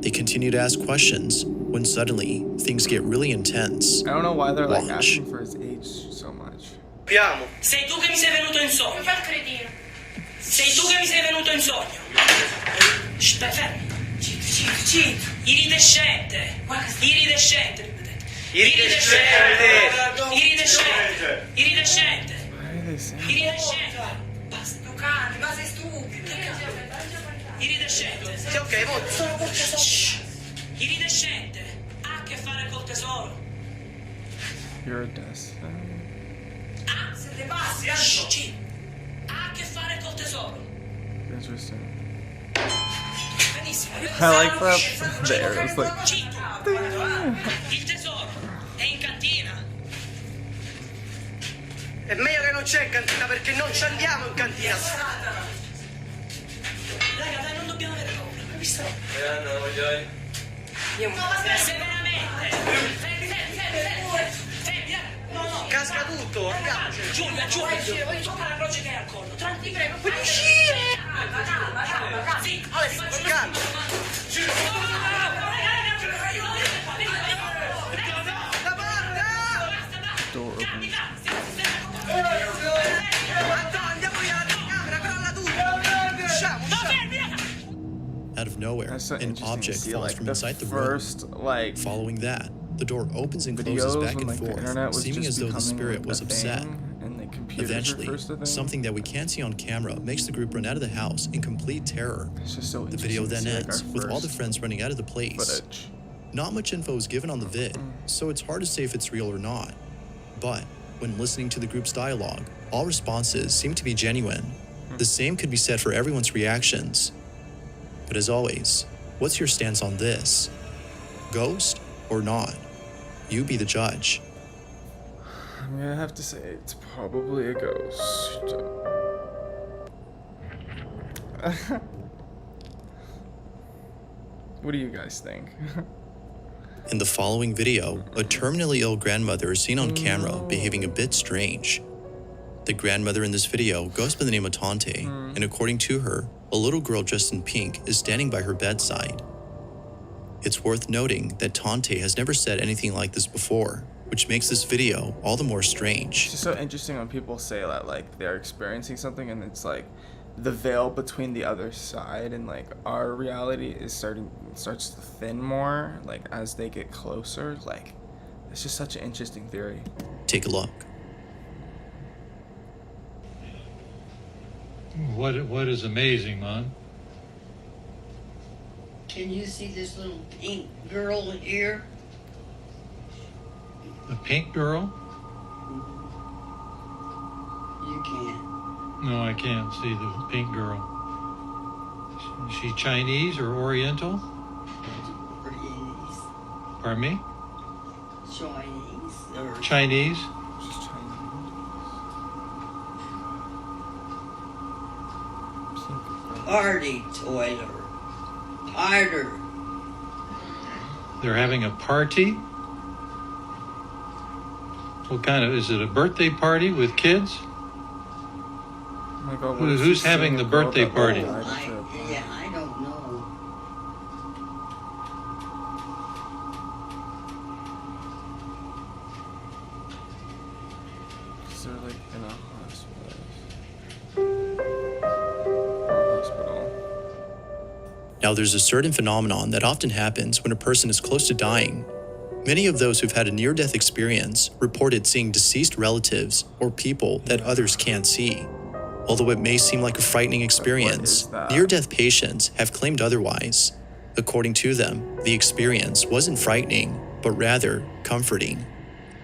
They continue to ask questions when suddenly things get really intense. I don't know why they're like Watch. asking for his age so much. Sei tu che mi sei venuto in sogno. Sei tu che mi sei venuto in sogno. Stai fermi. Iridescente. Iridescente. Iridescente. Iridescente. Iridescente. Why are they saying Iridescente. Basta. Tu cane, ma sei stupido. Iridescente. Sì, ok, molto. Iridescente. Ha a che fare col tesoro. you're a desk? Siete bassi, Shh. Ha a che fare col tesoro. Interesting. Benissimo. I like that the arrows like Il tesoro è in cantina. È meglio che non c'è in cantina perché non ci andiamo in cantina. Raga, dai, non dobbiamo avere paura. Hai visto? Io severamente. Fermi. No. Casca tutto, andiamoci. Giulia. Tocca la croce che hai al collo. Ti prego, puoi uscire. Calma. Sì, calma. door opens. Out of nowhere, That's so an interesting to object see, falls like, from the inside the first, room. like, Following that, the door opens and closes videos back when and like the internet forth, was seeming just as though the becoming spirit like was a upset. thing, and like computers Eventually, were first a thing. something that we can't see on camera makes the group run out of the house in complete terror. It's just so The video then interesting to see, ends like, with our all the first friends running out of the place. footage. Not much info is given on the vid, so it's hard to say if it's real or not. But when listening to the group's dialogue, all responses seem to be genuine. The same could be said for everyone's reactions. But as always, what's your stance on this? Ghost or not? You be the judge. I'm gonna have to say it's probably a ghost. What do you guys think? In the following video, a terminally ill grandmother is seen on camera behaving a bit strange. The grandmother in this video goes by the name of Tante, and according to her, a little girl dressed in pink is standing by her bedside. It's worth noting that Tante has never said anything like this before, which makes this video all the more strange. It's just so interesting when people say that like they're experiencing something and it's like the veil between the other side and like our reality is starts to thin more like as they get closer. Like it's just such an interesting theory. Take a look. What is amazing, man? Can you see this little pink girl here? The pink girl? You can't. No, I can't see the pink girl. Is she Chinese or Oriental? Please. Pardon me? Chinese. Chinese? Party toilet. Harder. They're having a party? What kind of, is it a birthday party with kids? Oh my God, what is Who's she having saying the about birthday that party? little light? Yeah, I don't know. Is there like in a hospital? Now, there's a certain phenomenon that often happens when a person is close to dying. Many of those who've had a near-death experience reported seeing deceased relatives or people that others can't see. Although it may seem like a frightening experience, near-death patients have claimed otherwise. According to them, the experience wasn't frightening, but rather comforting.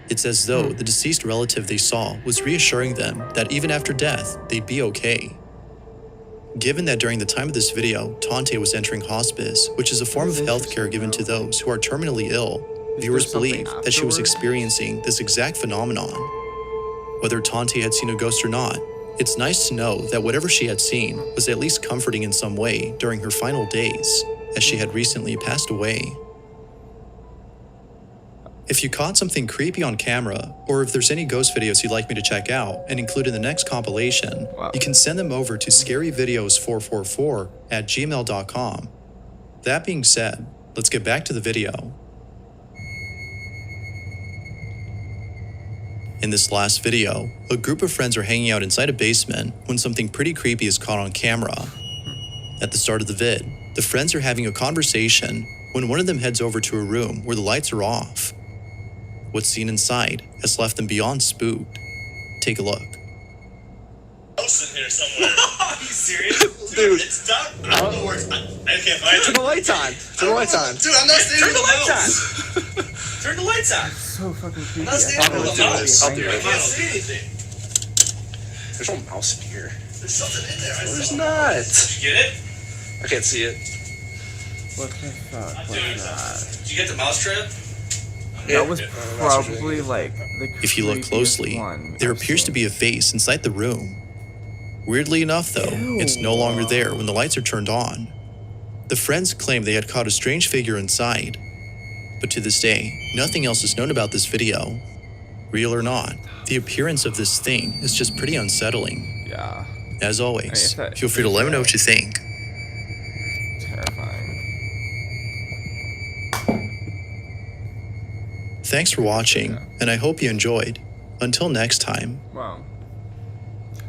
It's as though the deceased relative they saw was reassuring them that even after death, they'd be okay. Given that during the time of this video, Tante was entering hospice, which is a form of healthcare given to those who are terminally ill, viewers believe that she was experiencing this exact phenomenon. Whether Tante had seen a ghost or not, it's nice to know that whatever she had seen was at least comforting in some way during her final days, as she had recently passed away. If you caught something creepy on camera, or if there's any ghost videos you'd like me to check out and include in the next compilation, you can send them over to scaryvideos444@gmail.com. That being said, let's get back to the video. In this last video, a group of friends are hanging out inside a basement when something pretty creepy is caught on camera. At the start of the vid, the friends are having a conversation when one of them heads over to a room where the lights are off. What's seen inside has left them beyond spooked. Take a look. House in here somewhere. Are you serious? Dude, it's stuck. I don't know where it's. I can't find it. Turn the lights on. Turn the lights on. Dude, I'm not standing Turn the in lights house. on. Turn the lights on. So fucking creepy. I'm not standing in the house. I'll do I it. can't see anything. There's no mouse in here. There's something in there. There's not. Did you get it? I can't see it. What the fuck was that? Did you get the mouse trap? That was probably like the If you look closely, there appears to be a face inside the room. Weirdly enough, though, it's no longer there when the lights are turned on. The friends claim they had caught a strange figure inside, but to this day, nothing else is known about this video. Real or not, the appearance of this thing is just pretty unsettling. Yeah. As always, I mean, feel free to let me know what you think. Terrifying. Thanks for watching, and I hope you enjoyed. Until next time. Wow.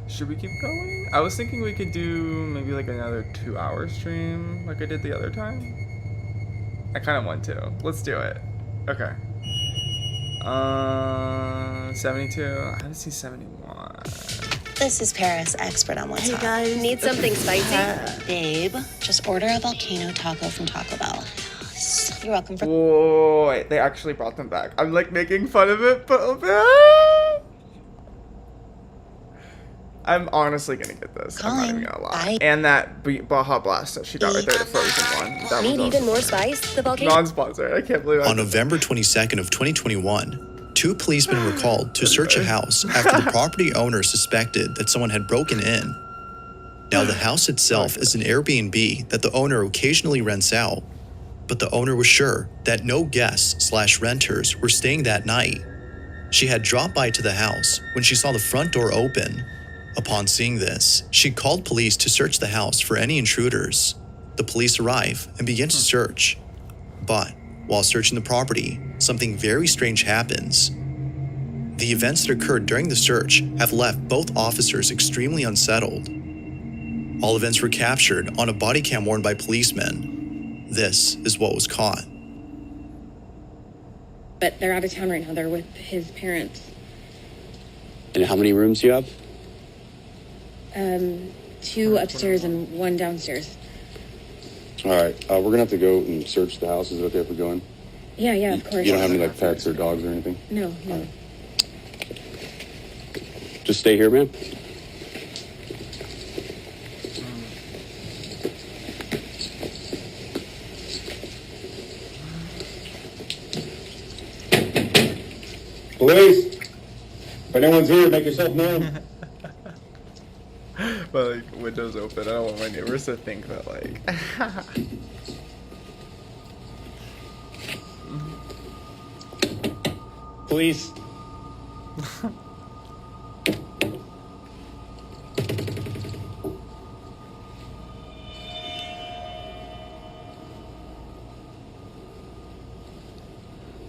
Should we keep going? I was thinking we could do maybe like another 2-hour stream like I did the other time. I kind of want to. Let's do it. Okay. 72. I haven't seen 71. This is Paris, expert on what's Hey hot. guys, need something spicy? Babe, just order a volcano taco from Taco Bell. You're welcome for. Whoa, wait, they actually brought them back. I'm like making fun of it, but I'm honestly gonna get this. I'm not even gonna lie. And that Baja Blast that she got right there, the frozen one. That Need was even more awesome. spice? The volcano. Non-sponsored. I can't believe On November 22nd of 2021, 2 policemen were called to search a house after the property owner suspected that someone had broken in. Now, the house itself is an Airbnb that the owner occasionally rents out, but the owner was sure that no guests/renters were staying that night. She had dropped by to the house when she saw the front door open. Upon seeing this, she called police to search the house for any intruders. The police arrive and begin to search. But while searching the property, something very strange happens. The events that occurred during the search have left both officers extremely unsettled. All events were captured on a body cam worn by policemen. This is what was caught. But they're out of town right now. They're with his parents. And how many rooms do you have? 2 upstairs and 1 downstairs. All right, we're gonna have to go and search the house. Is it okay if we go in? Yeah, of course. You don't have any like pets or dogs or anything? No. Just stay here, man. Hello? Police! If anyone's here, make yourself known. But like windows open, I don't want my neighbors to think that like Police!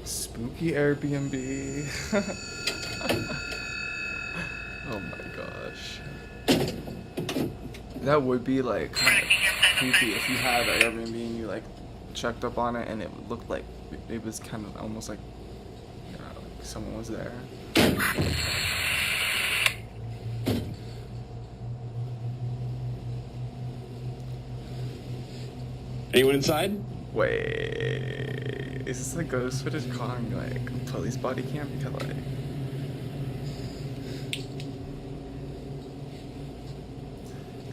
spooky Airbnb. Oh my gosh. That would be like kind of creepy if you had an Airbnb and you like checked up on it and it looked like it was kind of almost like, you know, like someone was there. Anyone inside? Wait, is this like ghost footage calling like police body cam? Because like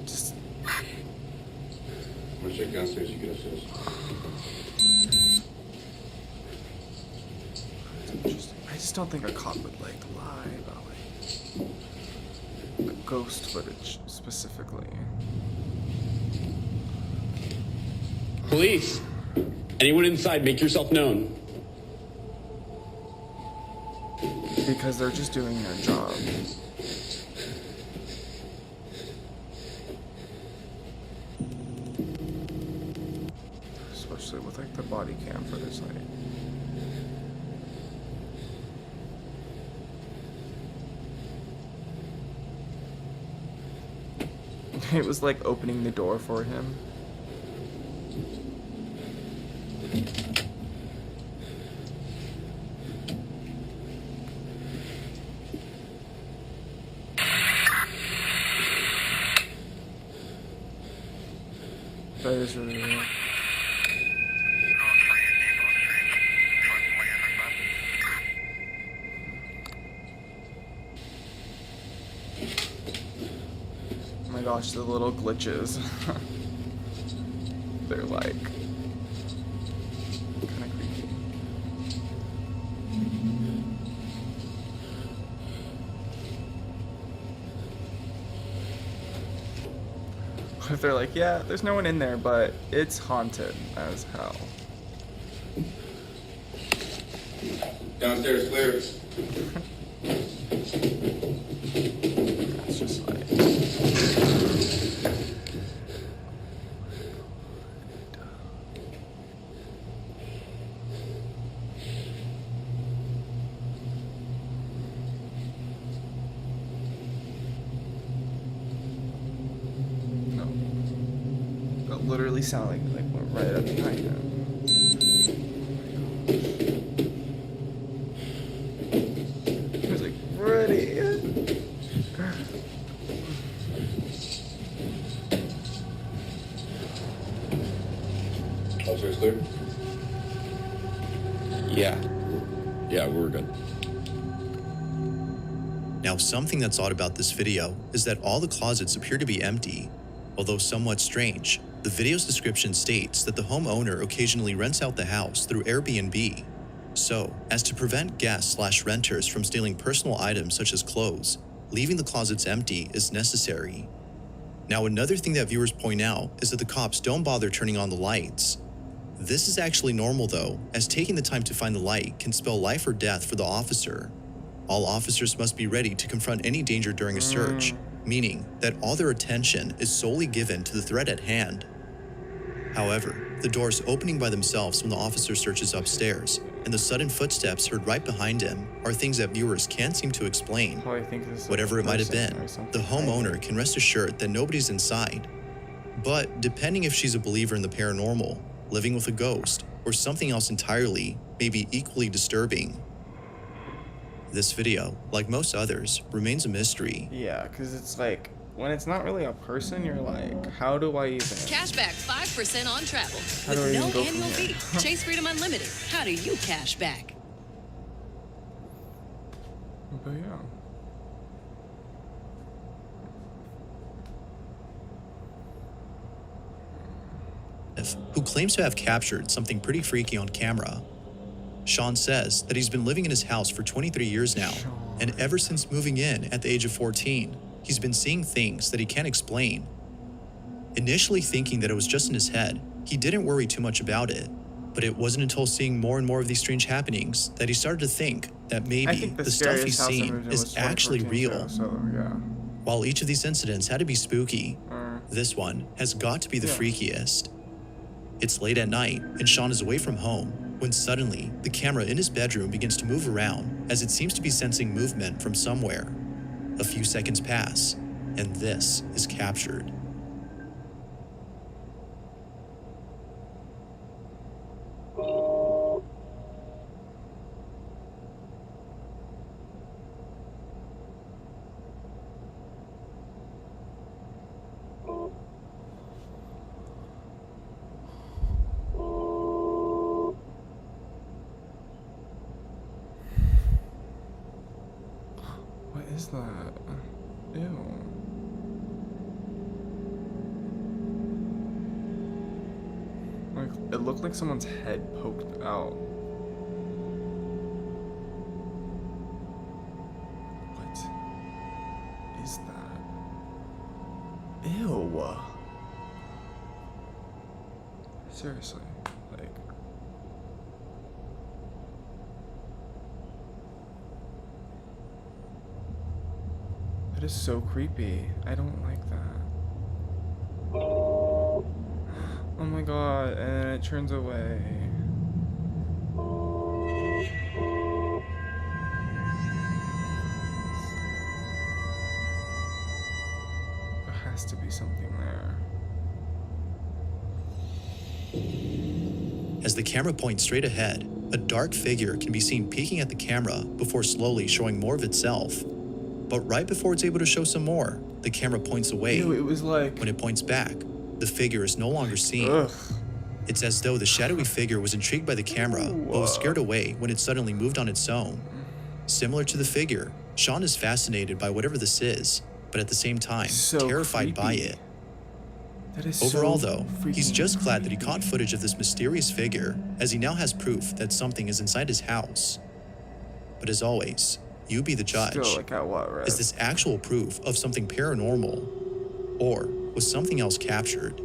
just I'm gonna check downstairs, you get upstairs. I just don't think a cop would like lie about like ghost footage specifically. Police! Anyone inside, make yourself known. Because they're just doing their job. Especially with like the body cam footage, like. It was like opening the door for him. That is really weird. Oh my gosh, the little glitches. They're like kind of creepy. What if they're like, yeah, there's no one in there, but it's haunted as hell. Downstairs clear. It's just like. Literally sound like we're right up behind him. He was like, ready. Upstairs clear? Yeah, we're good. Now, something that's odd about this video is that all the closets appear to be empty. Although somewhat strange, the video's description states that the homeowner occasionally rents out the house through Airbnb. So, as to prevent guests/renters from stealing personal items such as clothes, leaving the closets empty is necessary. Now, another thing that viewers point out is that the cops don't bother turning on the lights. This is actually normal though, as taking the time to find the light can spell life or death for the officer. All officers must be ready to confront any danger during a search, meaning that all their attention is solely given to the threat at hand. However, the doors opening by themselves when the officer searches upstairs and the sudden footsteps heard right behind him are things that viewers can't seem to explain. Whatever it might have been, the homeowner can rest assured that nobody's inside. But depending if she's a believer in the paranormal, living with a ghost, or something else entirely, may be equally disturbing. This video, like most others, remains a mystery. Yeah, because it's like, when it's not really a person, you're like, how do I even... Cashback 5% on travel. How do I With no even go annual from here? fee. Chase Freedom Unlimited. How do you cash back? But yeah. Who claims to have captured something pretty freaky on camera. Sean says that he's been living in his house for 23 years now, and ever since moving in at the age of 14, he's been seeing things that he can't explain. Initially thinking that it was just in his head, he didn't worry too much about it, but it wasn't until seeing more and more of these strange happenings that he started to think that maybe the stuff he's seeing is actually real. While each of these incidents had to be spooky, this one has got to be the freakiest. It's late at night, and Sean is away from home, when suddenly, the camera in his bedroom begins to move around as it seems to be sensing movement from somewhere. A few seconds pass, and this is captured. What is that? Ew. Like, it looked like someone's head poked out. What is that? Ew. Seriously, like. That is so creepy. I don't like that. Oh my god, and it turns away. There has to be something there. As the camera points straight ahead, a dark figure can be seen peeking at the camera before slowly showing more of itself. But right before it's able to show some more, the camera points away. Ew, it was like... When it points back, the figure is no longer seen. Ugh. It's as though the shadowy figure was intrigued by the camera, but was scared away when it suddenly moved on its own. Similar to the figure, Sean is fascinated by whatever this is, but at the same time, terrified by it. That is Overall, so though, he's just glad that he caught footage of this mysterious figure, as he now has proof that something is inside his house. But as always, you be the judge. Still, like, at what risk? Is this actual proof of something paranormal, or was something else captured?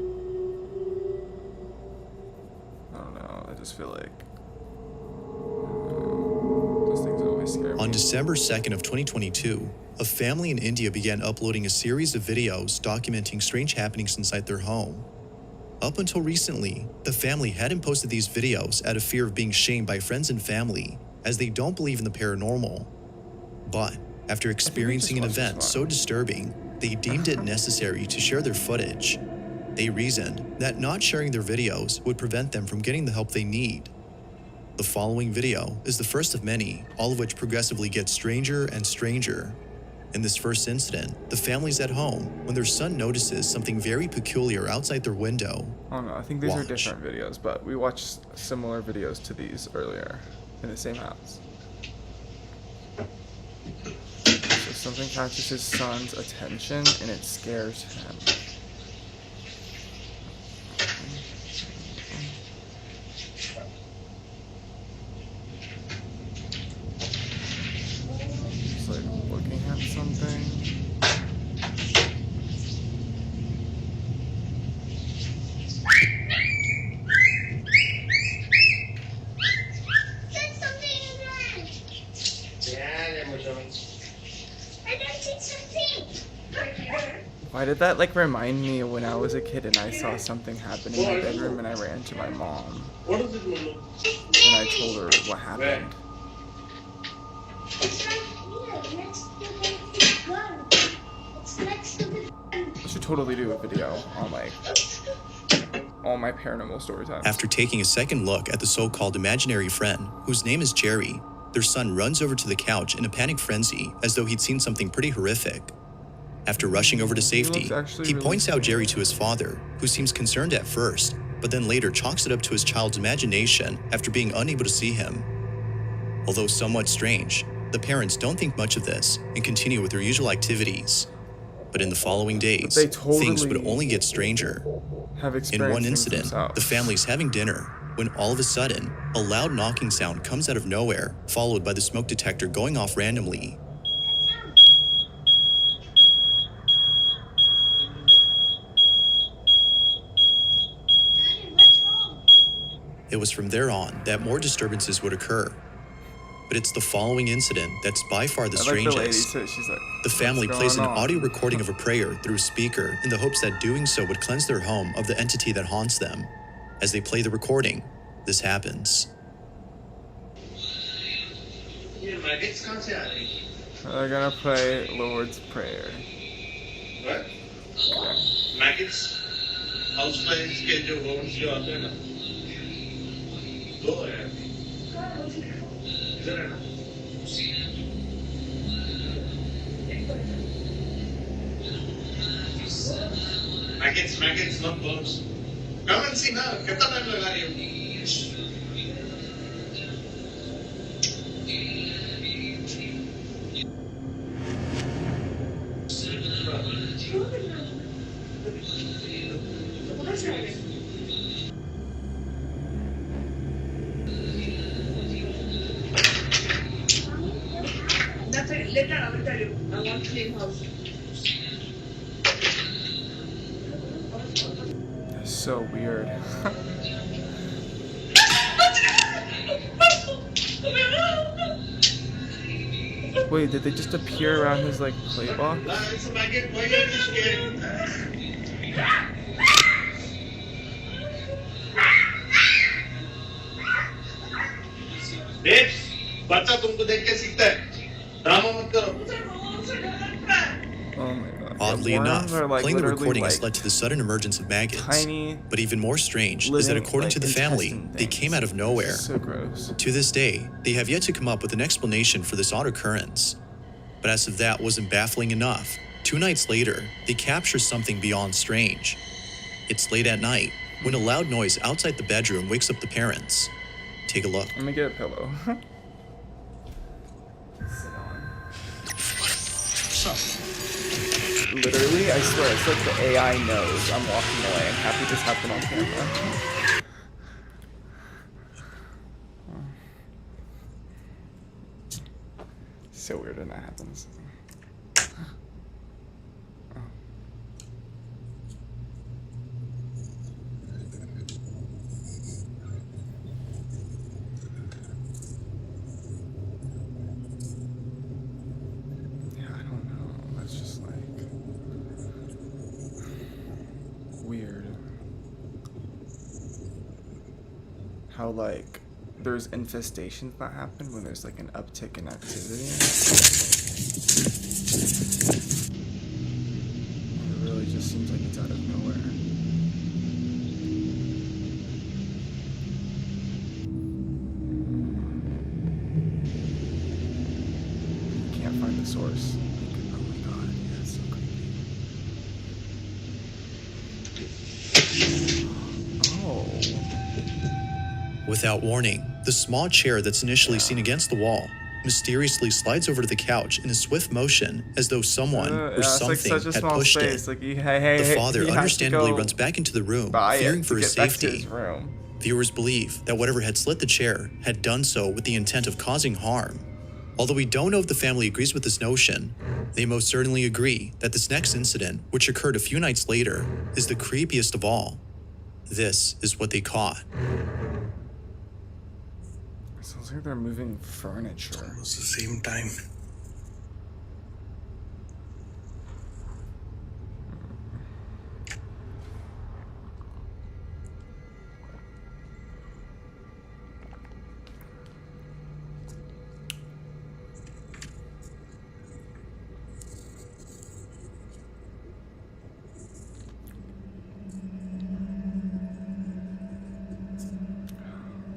I don't know, I just feel like those things always scare me. On December 2nd of 2022, a family in India began uploading a series of videos documenting strange happenings inside their home. Up until recently, the family hadn't posted these videos out of fear of being shamed by friends and family, as they don't believe in the paranormal. But after experiencing an event so disturbing, they deemed it necessary to share their footage. They reasoned that not sharing their videos would prevent them from getting the help they need. The following video is the first of many, all of which progressively get stranger and stranger. In this first incident, the family's at home when their son notices something very peculiar outside their window. I don't know, I think these are different videos, but we watched similar videos to these earlier in the same house. So something catches his son's attention and it scares him. He's like looking at something. Why did that like remind me of when I was a kid and I saw something happen in my bedroom and I ran to my mom and I told her what happened? I should totally do a video on like all my paranormal story time. After taking a second look at the so-called imaginary friend, whose name is Jerry, their son runs over to the couch in a panic frenzy as though he'd seen something pretty horrific. After rushing over to safety, he points out Jerry to his father, who seems concerned at first, but then later chalks it up to his child's imagination after being unable to see him. Although somewhat strange, the parents don't think much of this and continue with their usual activities. But in the following days, things would only get stranger. In one incident, the family's having dinner, when all of a sudden, a loud knocking sound comes out of nowhere, followed by the smoke detector going off randomly. It was from there on that more disturbances would occur. But it's the following incident that's by far the strangest. She's like, The family "What's plays an going on?" audio recording of a prayer through a speaker in the hopes that doing so would cleanse their home of the entity that haunts them. As they play the recording, this happens. They're gonna play Lord's Prayer. What? Maggots? Housefly schedule homes you are there. Go ahead. Maggots, not bugs. Come and see now. कितना time लगा रही हो? Later, I will tell you. I want clean house. That's so weird. Wait, did they just appear around his like play box? It's a maggot. Why are you scared? Babes, बच्चा तुमको देख के सीखता है. Drama मत करो. Oh my god. Oddly The enough, worms are, like, playing the literally, recording like, has led to the sudden emergence of maggots. tiny, But even more strange is that living, according like, to the family, intestine they came out of nowhere. So gross. To this day, they have yet to come up with an explanation for this odd occurrence. But as if that wasn't baffling enough, 2 nights later, they capture something beyond strange. It's late at night, when a loud noise outside the bedroom wakes up the parents. Take a look. Let me get a pillow. Literally, I swear, it's like the AI knows I'm walking away. I'm happy this happened on camera. So weird when that happens. Yeah, I don't know. That's just like weird. How like there's infestations that happen when there's like an uptick in activity. It really just seems like it's out of nowhere. You can't find the source. Oh my god, yeah, it's so creepy. Oh. Without warning, the small chair that's initially seen against the wall mysteriously slides over to the couch in a swift motion as though someone or it's like something such a had small pushed space. it. Like, hey, The father he has to understandably go runs back into the room, buy fearing it for to his get back to safety. his room. Viewers believe that whatever had slid the chair had done so with the intent of causing harm. Although we don't know if the family agrees with this notion, they most certainly agree that this next incident, which occurred a few nights later, is the creepiest of all. This is what they caught. Sounds like they're moving furniture. Almost the same time.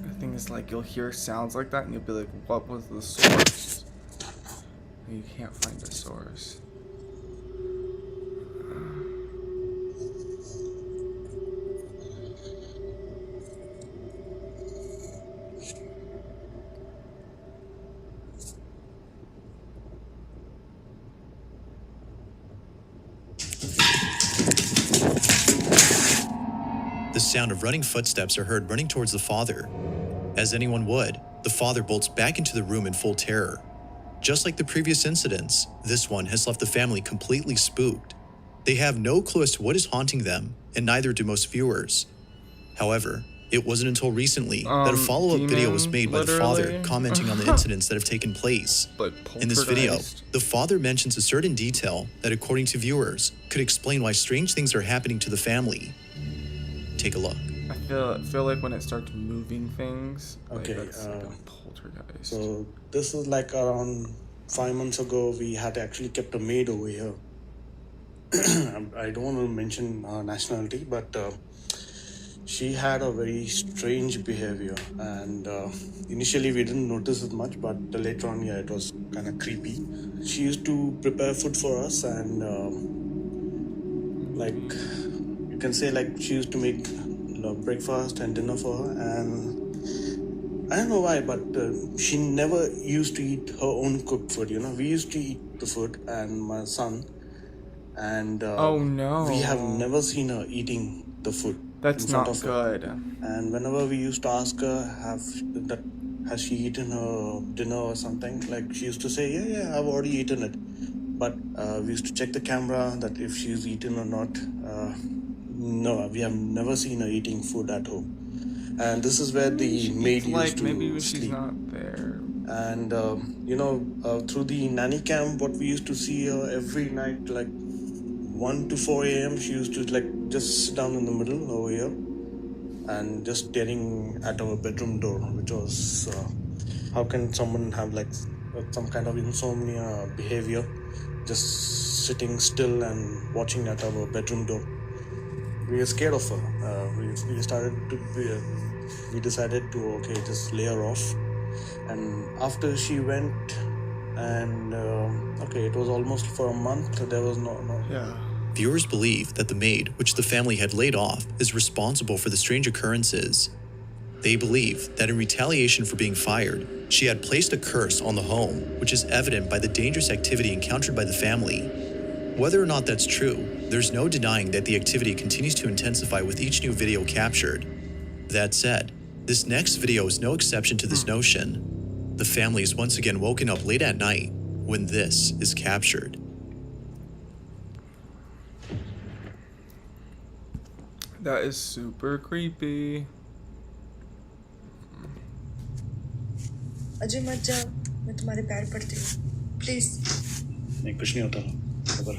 The thing is, like, you'll hear sounds like that and you'll be like, what was the source? And you can't find the source. the sound of running footsteps are heard running towards the father. As anyone would, the father bolts back into the room in full terror. Just like the previous incidents, this one has left the family completely spooked. They have no clue as to what is haunting them, and neither do most viewers. However, it wasn't until recently that a follow-up video was made by the father literally? commenting on the incidents that have taken place. Like In this video, poltergeist. the father mentions a certain detail that, according to viewers, could explain why strange things are happening to the family. Take a look. I feel like when it starts moving things, like Okay, that's like a poltergeist. So this is like around 5 months ago. We had actually kept a maid over here. I don't want to mention nationality, but she had a very strange behavior, and initially we didn't notice it much, but later on, yeah, it was kind of creepy. She used to prepare food for us, and like you can say, like she used to make breakfast and dinner for her, and I don't know why, but she never used to eat her own cooked food. We used to eat the food, and my son, and oh no, we have never seen her eating the food. That's in front not of good. her. And whenever we used to ask her, has she eaten her dinner or something, like she used to say, yeah, I've already eaten it. But we used to check the camera that if she's eaten or not. No, we have never seen her eating food at home. And this is where the maid used to maybe when sleep. she's not there. And through the nanny cam, what we used to see her every night, like 1 to 4 a.m. she used to like just sit down in the middle over here and just staring at our bedroom door, which was how can someone have like some kind of insomnia behavior, just sitting still and watching at our bedroom door. We were scared of her. We decided to just lay her off. And after she went, and it was almost for a month, there was no. Yeah. Viewers believe that the maid, which the family had laid off, is responsible for the strange occurrences. They believe that in retaliation for being fired, she had placed a curse on the home, which is evident by the dangerous activity encountered by the family. Whether or not that's true, there's no denying that the activity continues to intensify with each new video captured. That said, this next video is no exception to this notion. The family is once again woken up late at night when this is captured. That is super creepy. Ajay मत जाओ, मैं तुम्हारे पैर पड़ती हूँ, please. नहीं, कुछ नहीं होता, खबर।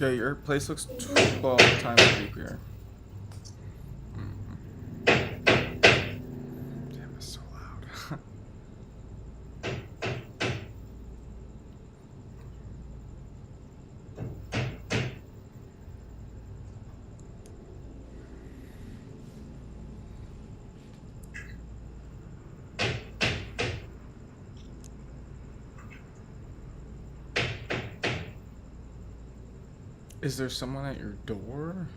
Yeah, your place looks 12 times creepier. Damn, it's so loud. Is there someone at your door?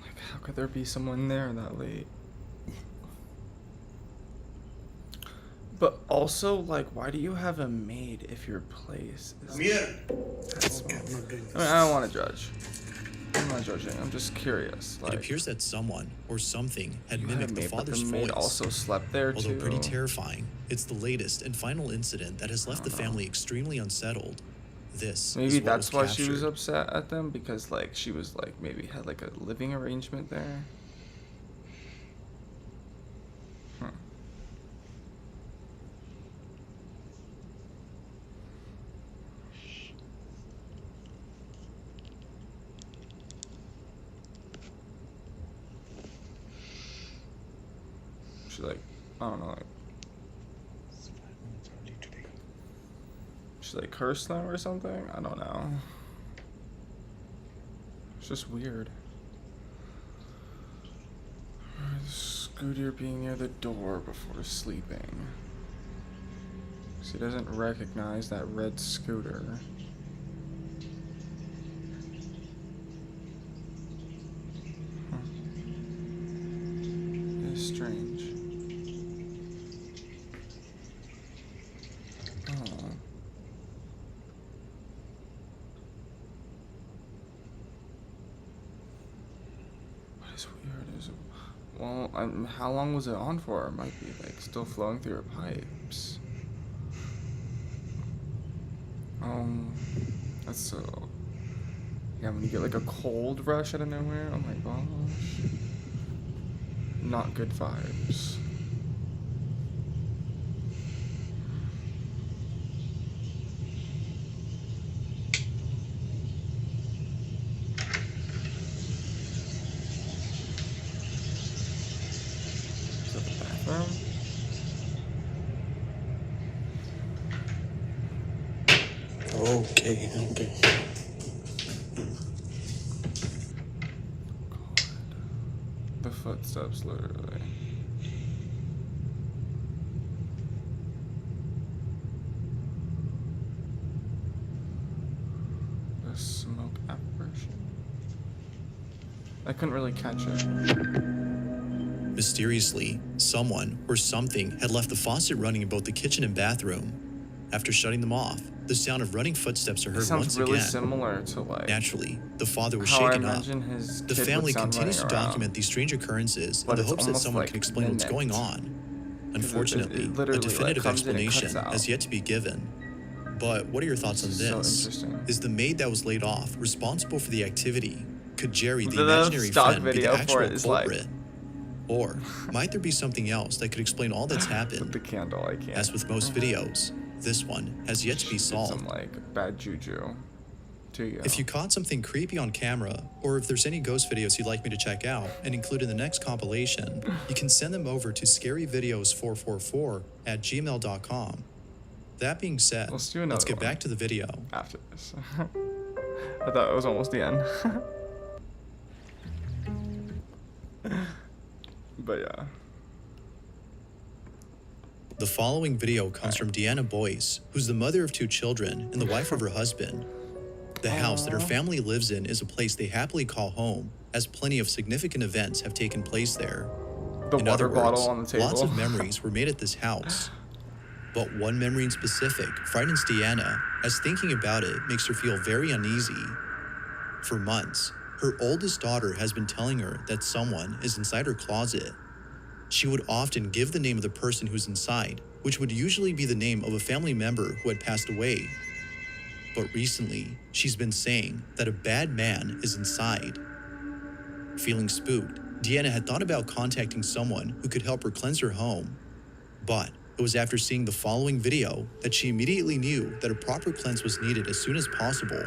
Like, how could there be someone there that late? But also, like, why do you have a maid if your place is... Come here. Okay, I'm not doing this. I mean, I don't want to judge. I'm not judging. I'm just curious. Like, it appears that someone or something had mimicked the maid, but father's the maid voice. also slept there Although too. pretty terrifying, it's the latest and final incident that has left the family extremely unsettled. This Maybe is what that's why she was captured. upset at them, because like she was like maybe had like a living arrangement there. She like, I don't know, like she like cursed them or something? I don't know. It's just weird. Scooter being near the door before sleeping. So he doesn't recognize that red scooter. It is strange. Oh. What is weird is, well, how long was it on for? It might be like still flowing through her pipes. That's so. Yeah, when you get like a cold rush out of nowhere, oh my gosh. Not good vibes. Is that the bathroom? Okay. The footsteps, literally. The smoke apparition. I couldn't really catch it. Mysteriously, someone or something had left the faucet running in both the kitchen and bathroom. After shutting them off, the sound of running footsteps are heard once really again. Similar to like naturally, the father was how shaken I up. imagine his The kid family would sound continues to running around. document these strange occurrences But in the it's hopes that almost someone like can explain what's going mimicked. on. Unfortunately, it literally, a definitive like, comes in and cuts explanation out. has yet to be given. But what are your thoughts on This is so this? interesting. Is the maid that was laid off responsible for the activity? Could Jerry, the The imaginary stock friend, be the video for actual it is like- culprit? Or might there be something else that could explain all that's happened? The candle, I can't. As with most videos, this one has yet to be solved. Some like bad juju to you. If you caught something creepy on camera, or if there's any ghost videos you'd like me to check out and include in the next compilation, you can send them over to scaryvideos444@gmail.com. That being said, Let's do another let's get one. back to the video. After this. I thought it was almost the end. But yeah. The following video comes from Deanna Boyce, who's the mother of 2 children and the wife of her husband. The house that her family lives in is a place they happily call home, as plenty of significant events have taken place there. The In water other bottle words, on the table. lots of memories were made at this house. But one memory in specific frightens Deanna, as thinking about it makes her feel very uneasy. For months, her oldest daughter has been telling her that someone is inside her closet. She would often give the name of the person who's inside, which would usually be the name of a family member who had passed away. But recently, she's been saying that a bad man is inside. Feeling spooked, Deanna had thought about contacting someone who could help her cleanse her home. But it was after seeing the following video that she immediately knew that a proper cleanse was needed as soon as possible.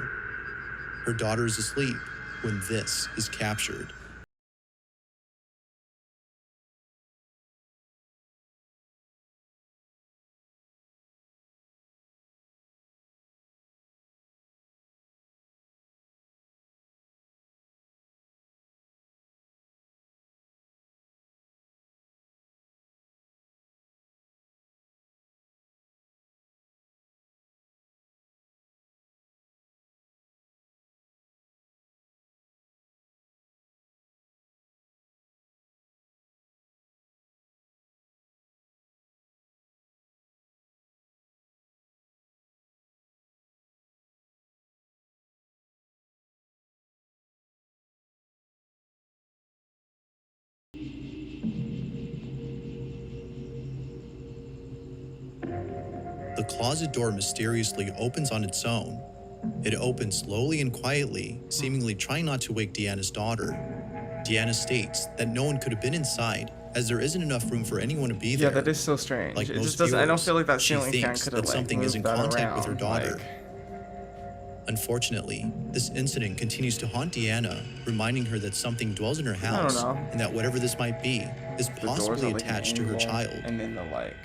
Her daughter is asleep when this is captured. The closet door mysteriously opens on its own. It opens slowly and quietly, seemingly trying not to wake Deanna's daughter. Deanna states that no one could have been inside, as there isn't enough room for anyone to be there. Yeah, that is so strange. Like It most just doesn't. I don't viewers, feel like that she ceiling fan thinks could that have like something is in moved that contact with her around, daughter. like- Unfortunately, this incident continues to haunt Deanna, reminding her that something dwells in her I don't house, know. and that whatever this might be is The doors possibly are, like, an attached to her angle, child. And then the like,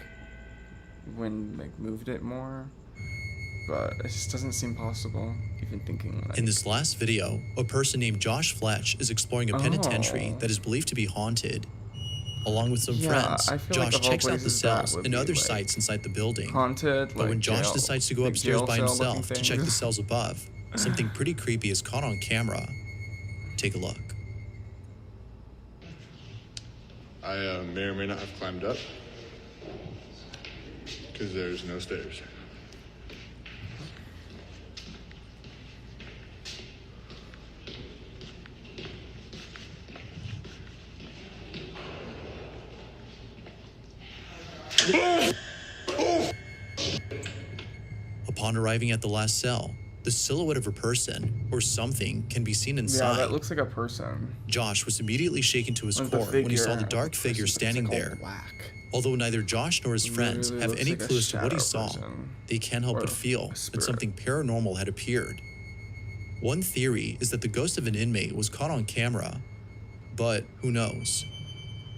wind like moved it more. but it just doesn't seem possible. Even thinking like. In this last video, a person named Josh Fletch is exploring a penitentiary that is believed to be haunted. Along with some friends, I feel Josh like of all checks out the places, that cells would and be, other like, sites inside the building. haunted, But like when Josh jail- decides to go like upstairs jail by cell himself looking to check the things. cells above, something pretty creepy is caught on camera. Take a look. I may or may not have climbed up because there's no stairs. Upon arriving at the last cell, the silhouette of a person or something can be seen inside. Yeah, that looks like a person. Josh was immediately shaken to his Like core the when he saw the figure dark of a figure person, standing it's like all there. black. Although neither Josh nor his friends Literally have looks any like a clue as to what he shadow saw, person. they can't help Or but feel a that spirit. something paranormal had appeared. One theory is that the ghost of an inmate was caught on camera, but who knows?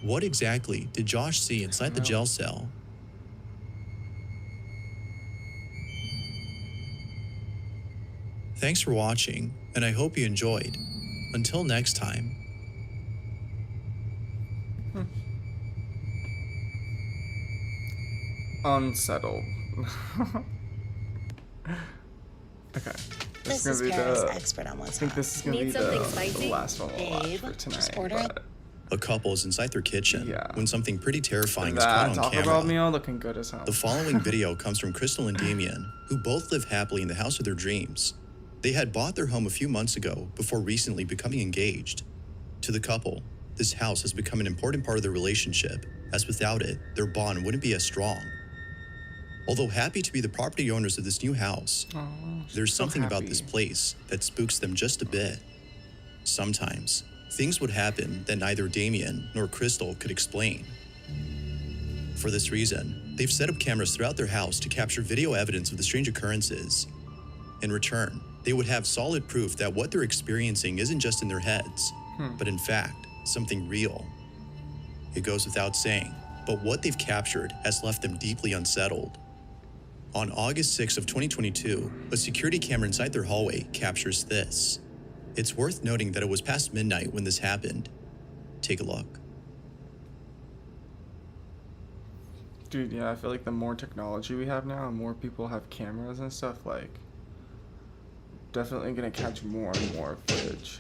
What exactly did Josh see inside the jail cell? Thanks for watching, and I hope you enjoyed. Until next time. Unsettled. Okay. This is is gonna be Paris, the. expert on I what's think hot. this is gonna Need be something the spicy? last one we'll watch Babe, for tonight. just order but A couple is inside their kitchen when something pretty terrifying is that caught on Taco camera. Bell meal looking good as hell. The following video comes from Crystal and Damien, who both live happily in the house of their dreams. They had bought their home a few months ago before recently becoming engaged. To the couple, this house has become an important part of their relationship, as without it, their bond wouldn't be as strong. Although happy to be the property owners of this new house, there's so something about happy. this place that spooks them just a bit. Sometimes, things would happen that neither Damien nor Crystal could explain. For this reason, they've set up cameras throughout their house to capture video evidence of the strange occurrences. In return, they would have solid proof that what they're experiencing isn't just in their heads, but in fact, something real. It goes without saying, but what they've captured has left them deeply unsettled. On August 6th of 2022, a security camera inside their hallway captures this. It's worth noting that it was past midnight when this happened. Take a look. Dude, yeah, I feel like the more technology we have now and more people have cameras and stuff, like, definitely gonna catch more and more footage.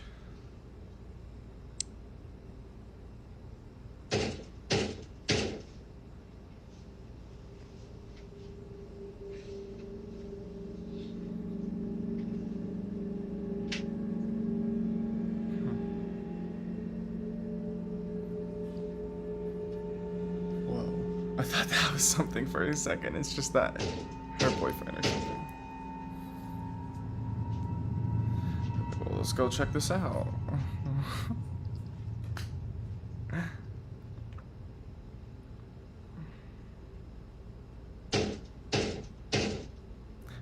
Whoa. I thought that was something for a second. It's just that her boyfriend or something. Well, let's go check this out.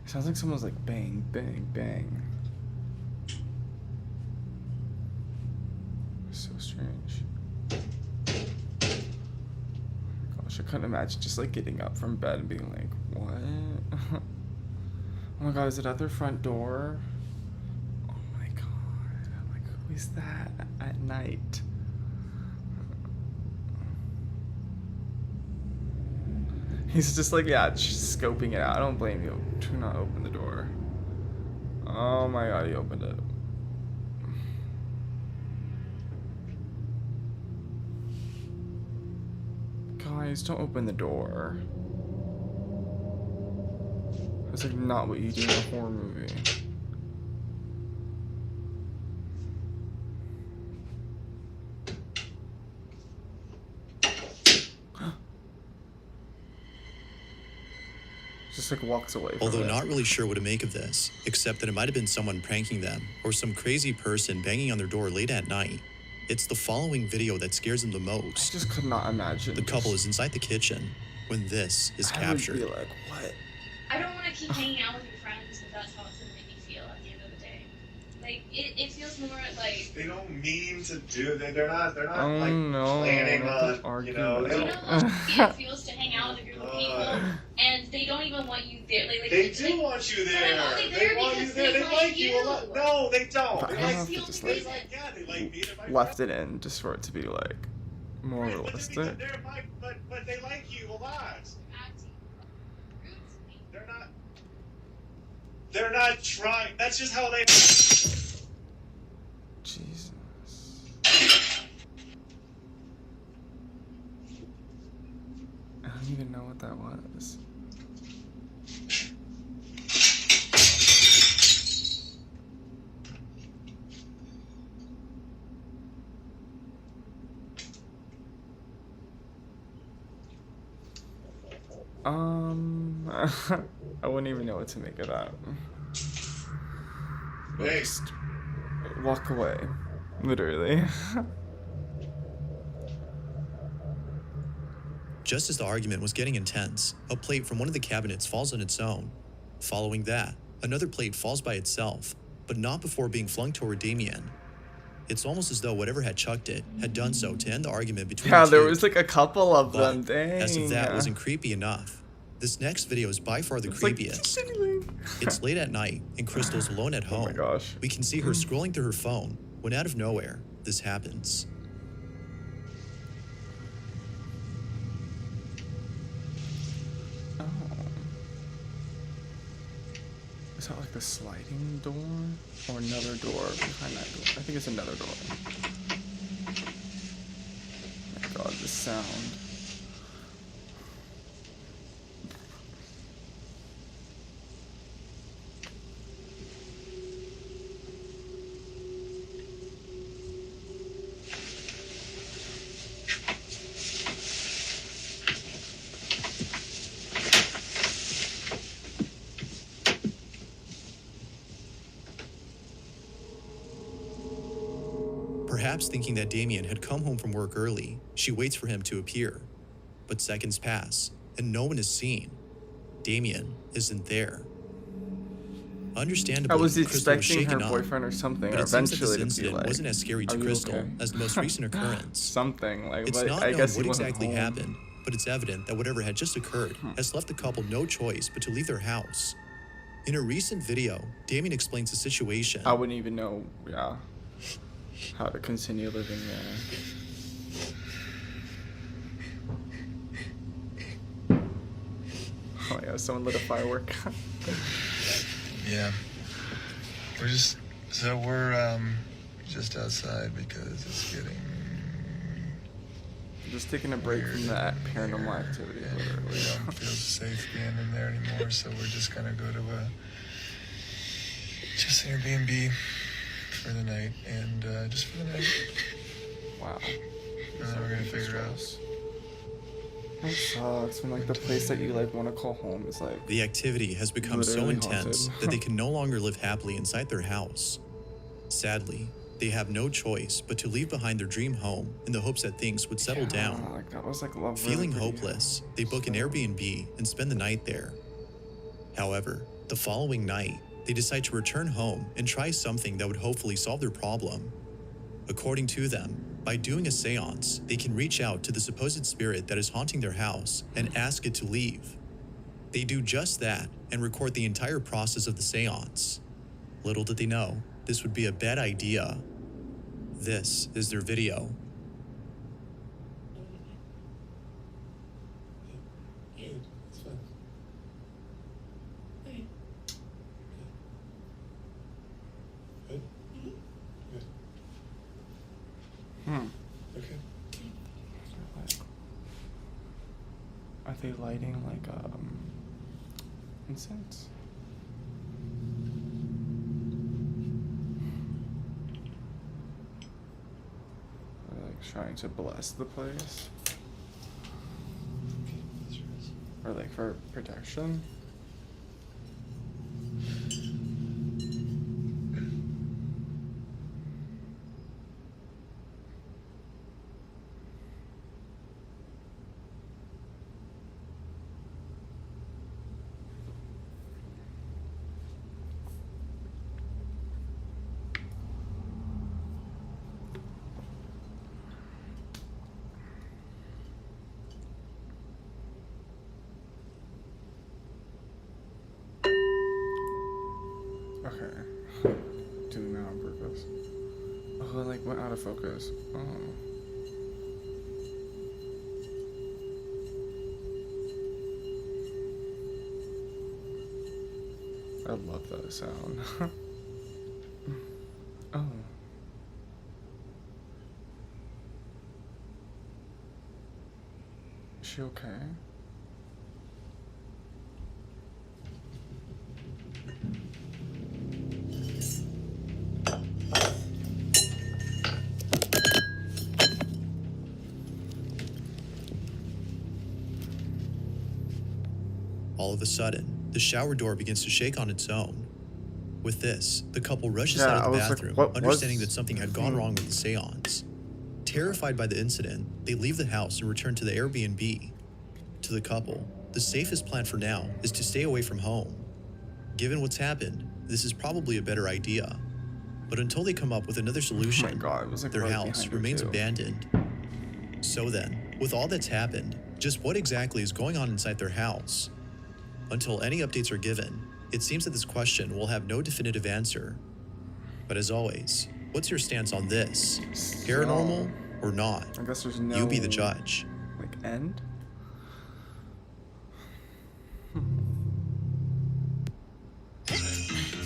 Sounds like someone's like bang, bang, bang. So strange. Gosh, I couldn't imagine just like getting up from bed and being like, what? Oh my god, is it at their front door? Oh my god. Like, who is that at night? He's just like, yeah, just scoping it out. I don't blame you. Do not open the door. Oh my god, he opened it. Guys, don't open the door. That's like not what you do in a horror movie. Just like walks away from Although it. not really sure what to make of this, except that it might have been someone pranking them or some crazy person banging on their door late at night. It's the following video that scares them the most. I just could not imagine. The couple is inside the kitchen when this is captured. I would be like, what? I don't want to keep hanging out with your friends if that's how it's going to make me feel at the end of the day. Like it feels more like they don't mean to do. They're not Oh like no, planning not on. the You know, they argument. don't. how it feels to hang out with a group of people, and they don't even want you there. They do want you there. But I'm only there They want you because there. They like you a you. lot. No, they don't. But They I don't know like if you. they just They like like, yeah, they like me. They're my left it in just for it to be like more Right, realistic. but they like you a lot. They're not trying. That's just how they. Jesus. I don't even know what that was. I wouldn't even know what to make of that. Hey. Just walk away, literally. Just as the argument was getting intense, a plate from one of the cabinets falls on its own. Following that, another plate falls by itself, but not before being flung toward Damien. It's almost as though whatever had chucked it had done so to end the argument between Yeah, the there two. was like a couple of them. But Dang. as if that wasn't creepy enough, this next video is by far the creepiest. It's late at night, and Crystal's alone at home. Oh my gosh. We can see her scrolling through her phone when out of nowhere, this happens. Oh. Is that like the sliding door? Or another door behind that door? I think it's another door. Oh my god, the sound. Perhaps thinking that Damien had come home from work early, she waits for him to appear. But seconds pass, and no one is seen. Damien isn't there. Understandably, I was Crystal was expecting her shaken up, boyfriend or something, but or it seems that eventually this to be incident like, wasn't as scary to "Are you Crystal okay?" as the most recent occurrence. Something like, It's but not I known guess what he wasn't exactly home. happened, but it's evident that whatever had just occurred has left the couple no choice but to leave their house. In a recent video, Damien explains the situation. I wouldn't even know, yeah, how to continue living there. Oh yeah, someone lit a firework. Yeah. We're just just outside because it's getting Just taking a break from that paranormal activity, literally. we don't feel safe being in there anymore, so we're just gonna go to just Airbnb for the night and just for the night. Wow. And then we're gonna figure out. That sucks when like the place that you like want to call home is like The activity has become so literally intense haunted. that they can no longer live happily inside their house. Sadly, they have no choice but to leave behind their dream home in the hopes that things would settle down. Like that was like love. Feeling hopeless, they book an Airbnb and spend the night there. However, the following night, they decide to return home and try something that would hopefully solve their problem. According to them, by doing a seance, they can reach out to the supposed spirit that is haunting their house and ask it to leave. They do just that and record the entire process of the seance. Little did they know, this would be a bad idea. This is their video. Okay. Are they lighting like incense? Are they like trying to bless the place? Or like for protection? Oh, it like went out of focus. Oh. I love that sound. Oh. Is she okay? All of a sudden, the shower door begins to shake on its own. With this, the couple rushes out of the bathroom, understanding that something had gone wrong with the seance. Terrified by the incident, they leave the house and return to the Airbnb. To the couple, the safest plan for now is to stay away from home. Given what's happened, this is probably a better idea. But until they come up with another solution, Oh my God, it was like their right house behind her, remains too. abandoned. So then, with all that's happened, just what exactly is going on inside their house? Until any updates are given, it seems that this question will have no definitive answer. But as always, what's your stance on this? Paranormal or not? I guess there's no... You be the judge. Like, end?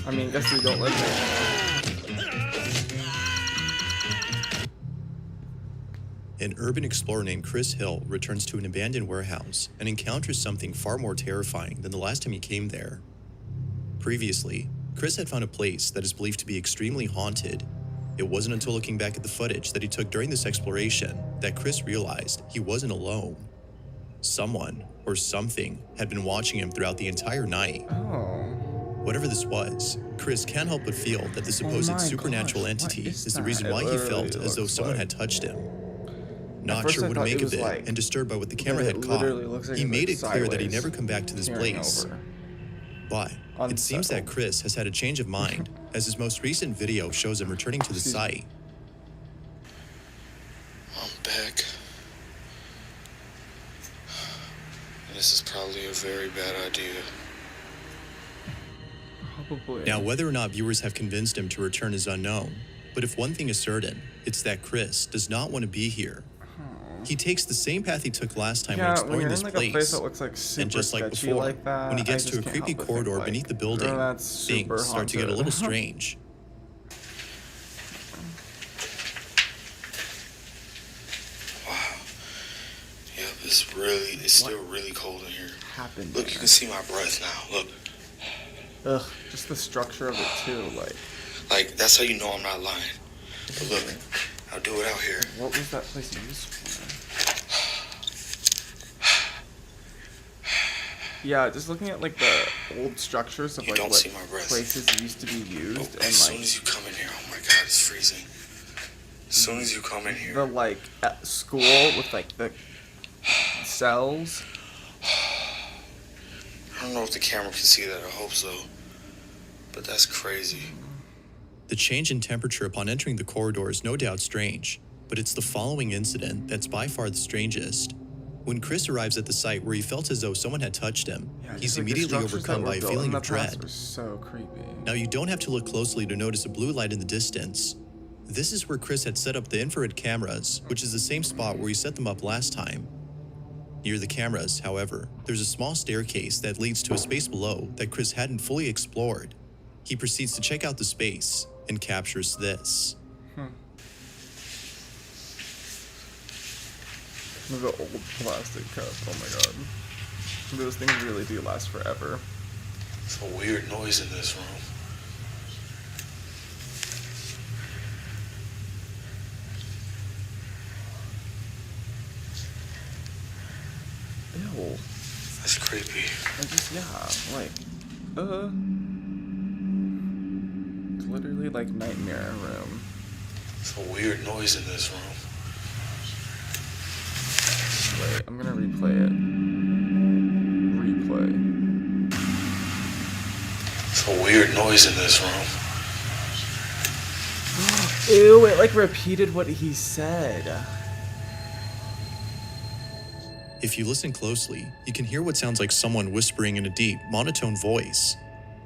I mean, guess we don't live there. An urban explorer named Chris Hill returns to an abandoned warehouse and encounters something far more terrifying than the last time he came there. Previously, Chris had found a place that is believed to be extremely haunted. It wasn't until looking back at the footage that he took during this exploration that Chris realized he wasn't alone. Someone or something had been watching him throughout the entire night. Oh. Whatever this was, Chris can't help but feel that the supposed my supernatural gosh, entity what is is the reason that? why It he felt literally as though looks someone like- had touched him. At Not first sure I what to thought make it of was it, like- and disturbed by what the that camera it had caught, literally looks like he it's, made like, it clear that he'd sideways, never come back to this peering place. over. But it seems that Unsettled. Chris has had a change of mind, as his most recent video shows him returning to the site. I'm back. And this is probably a very bad idea. Probably. Now, whether or not viewers have convinced him to return is unknown, but if one thing is certain, it's that Chris does not want to be here. He takes the same path he took last time when Yeah, when exploring you're this in like a place that looks like super and just like sketchy before, like that, when he gets I to a just can't creepy help but corridor think, like, beneath the building, oh, that's super things start to get a haunted. little strange. Yeah, it's still really cold in here. Happened Look, you can see my breath now. Look. Ugh, just the structure of it too, Like, that's how you know I'm not lying. But look, I'll do it out here. What was that place used for? Yeah, just looking at like the old structures of You like don't what see my breath. places used to be used, As and soon like as you come in here, oh my God, it's freezing. As soon as you come in here. the like at school with like the cells. I don't know if the camera can see that. I hope so. But that's crazy. The change in temperature upon entering the corridor is no doubt strange, but it's the following incident that's by far the strangest. When Chris arrives at the site where he felt as though someone had touched him, Yeah, he's just, like, the immediately structures that overcome were by a built in feeling the of past dread. were so creepy. Now, you don't have to look closely to notice a blue light in the distance. This is where Chris had set up the infrared cameras, which is the same spot where he set them up last time. Near the cameras, however, there's a small staircase that leads to a space below that Chris hadn't fully explored. He proceeds to check out the space and captures this. Look at the old plastic cup. Oh my God. Those things really do last forever. It's a weird noise in this room. Ew. That's creepy. I just, yeah, like, it's literally like nightmare room. It's a weird noise in this room. Wait, I'm gonna replay it. Replay. It's a weird noise in this room. Ew, it like repeated what he said. If you listen closely, you can hear what sounds like someone whispering in a deep, monotone voice.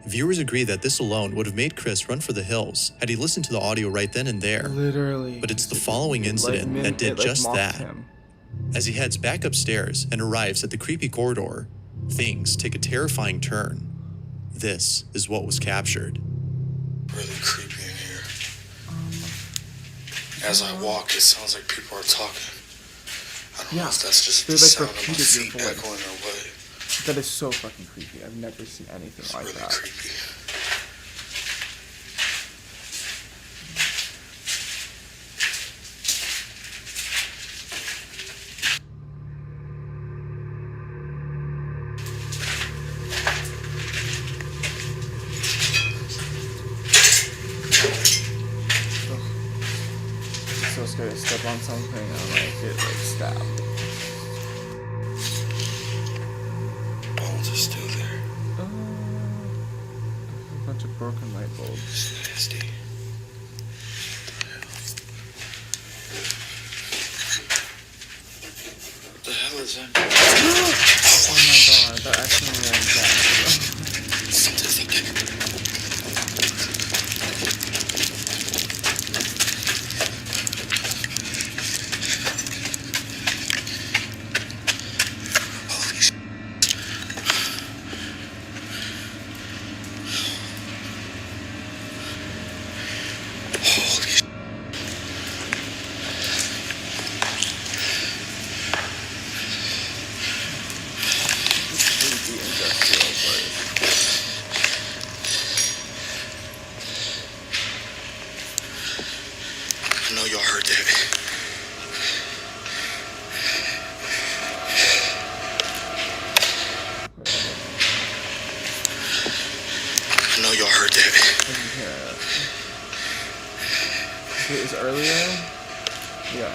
Viewers agree that this alone would have made Chris run for the hills had he listened to the audio right then and there. Literally. But it's the following incident that did just that. As he heads back upstairs and arrives at the creepy corridor, things take a terrifying turn. This is what was captured. Really creepy in here. As I walk, it sounds like people are talking. I don't know if that's just the sound of my feet echoing or what. That is so fucking creepy. I've never seen anything like really that. Creepy. It's so scary to step on something and like get like stabbed. Bones are still there. A bunch of broken light bulbs. It's nasty. What the hell is that? Oh my god, that actually made me sad. Something's up there. I know y'all heard that. I know y'all heard that. It was earlier? Yeah.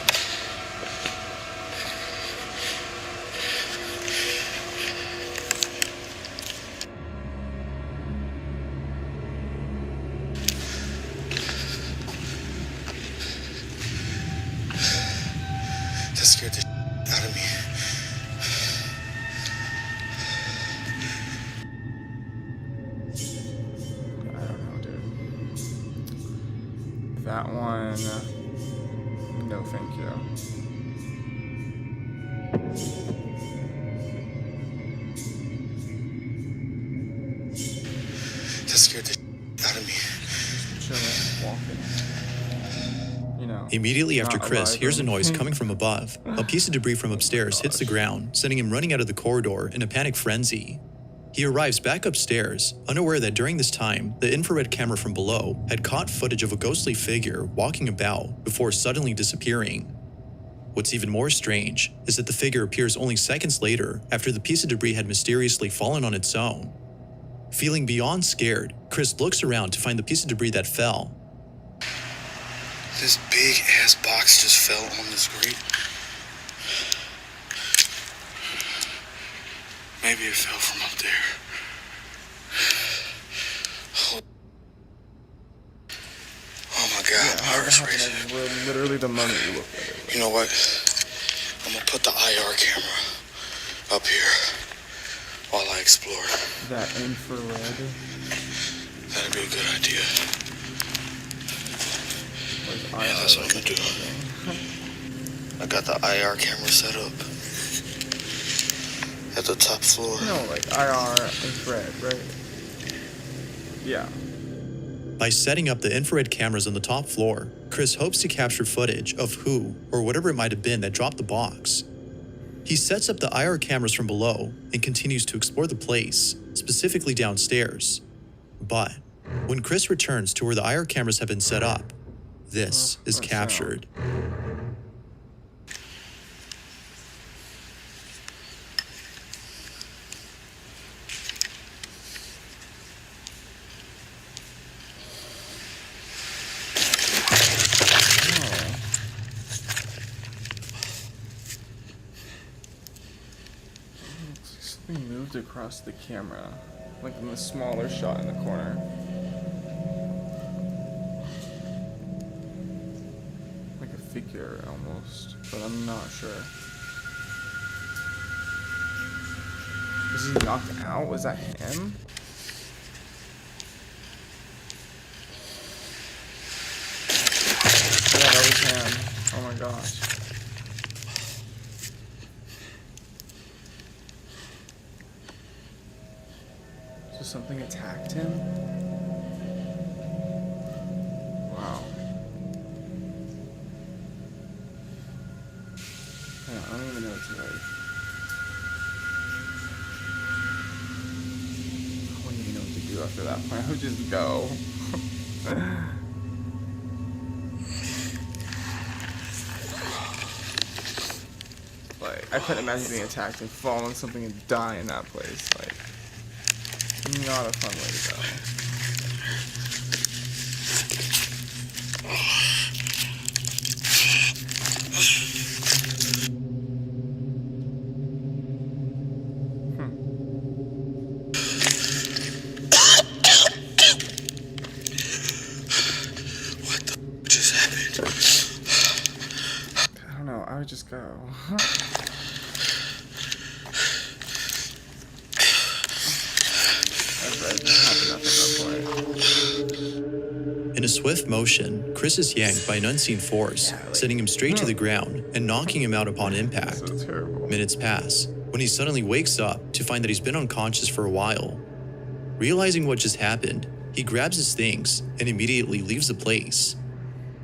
That scared the out of me. I don't know, dude. That one, no thank you. That scared the out of me. Just chilling, walking. You know. Immediately after not Chris alive hears or a noise anything. coming from above, a piece of debris from upstairs hits the ground, sending him running out of the corridor in a panic frenzy. He arrives back upstairs, unaware that during this time, the infrared camera from below had caught footage of a ghostly figure walking about before suddenly disappearing. What's even more strange is that the figure appears only seconds later after the piece of debris had mysteriously fallen on its own. Feeling beyond scared, Chris looks around to find the piece of debris that fell. This big ass box just fell on this grate. Maybe it fell from up there. Oh my god, my heart's racing. Literally the moment you look at it. You know what? I'm gonna put the IR camera up here while I explore. That infrared. That'd be a good idea. Like, yeah, that's what I'm gonna do. I got the IR camera set up at the top floor. No, like IR infrared, right? Yeah. By setting up the infrared cameras on the top floor, Chris hopes to capture footage of who or whatever it might have been that dropped the box. He sets up the IR cameras from below and continues to explore the place, specifically downstairs. But when Chris returns to where the IR cameras have been set up, this is captured. Something moved across the camera, like in the smaller shot in the corner. Like a figure almost, but I'm not sure. Is he knocked out? Was that him? gosh. So something attacked him? Wow. Yeah, I don't even know what to like. I wouldn't even know what to do after that point. I would just go. Like, I couldn't imagine being attacked and fall on something and die in that place. Like, not a fun way to go. What the just happened? I don't know, I would just go. In a swift motion, Chris is yanked by an unseen force, sending him straight to the ground and knocking him out upon impact. Minutes pass, when he suddenly wakes up to find that he's been unconscious for a while. Realizing what just happened, he grabs his things and immediately leaves the place.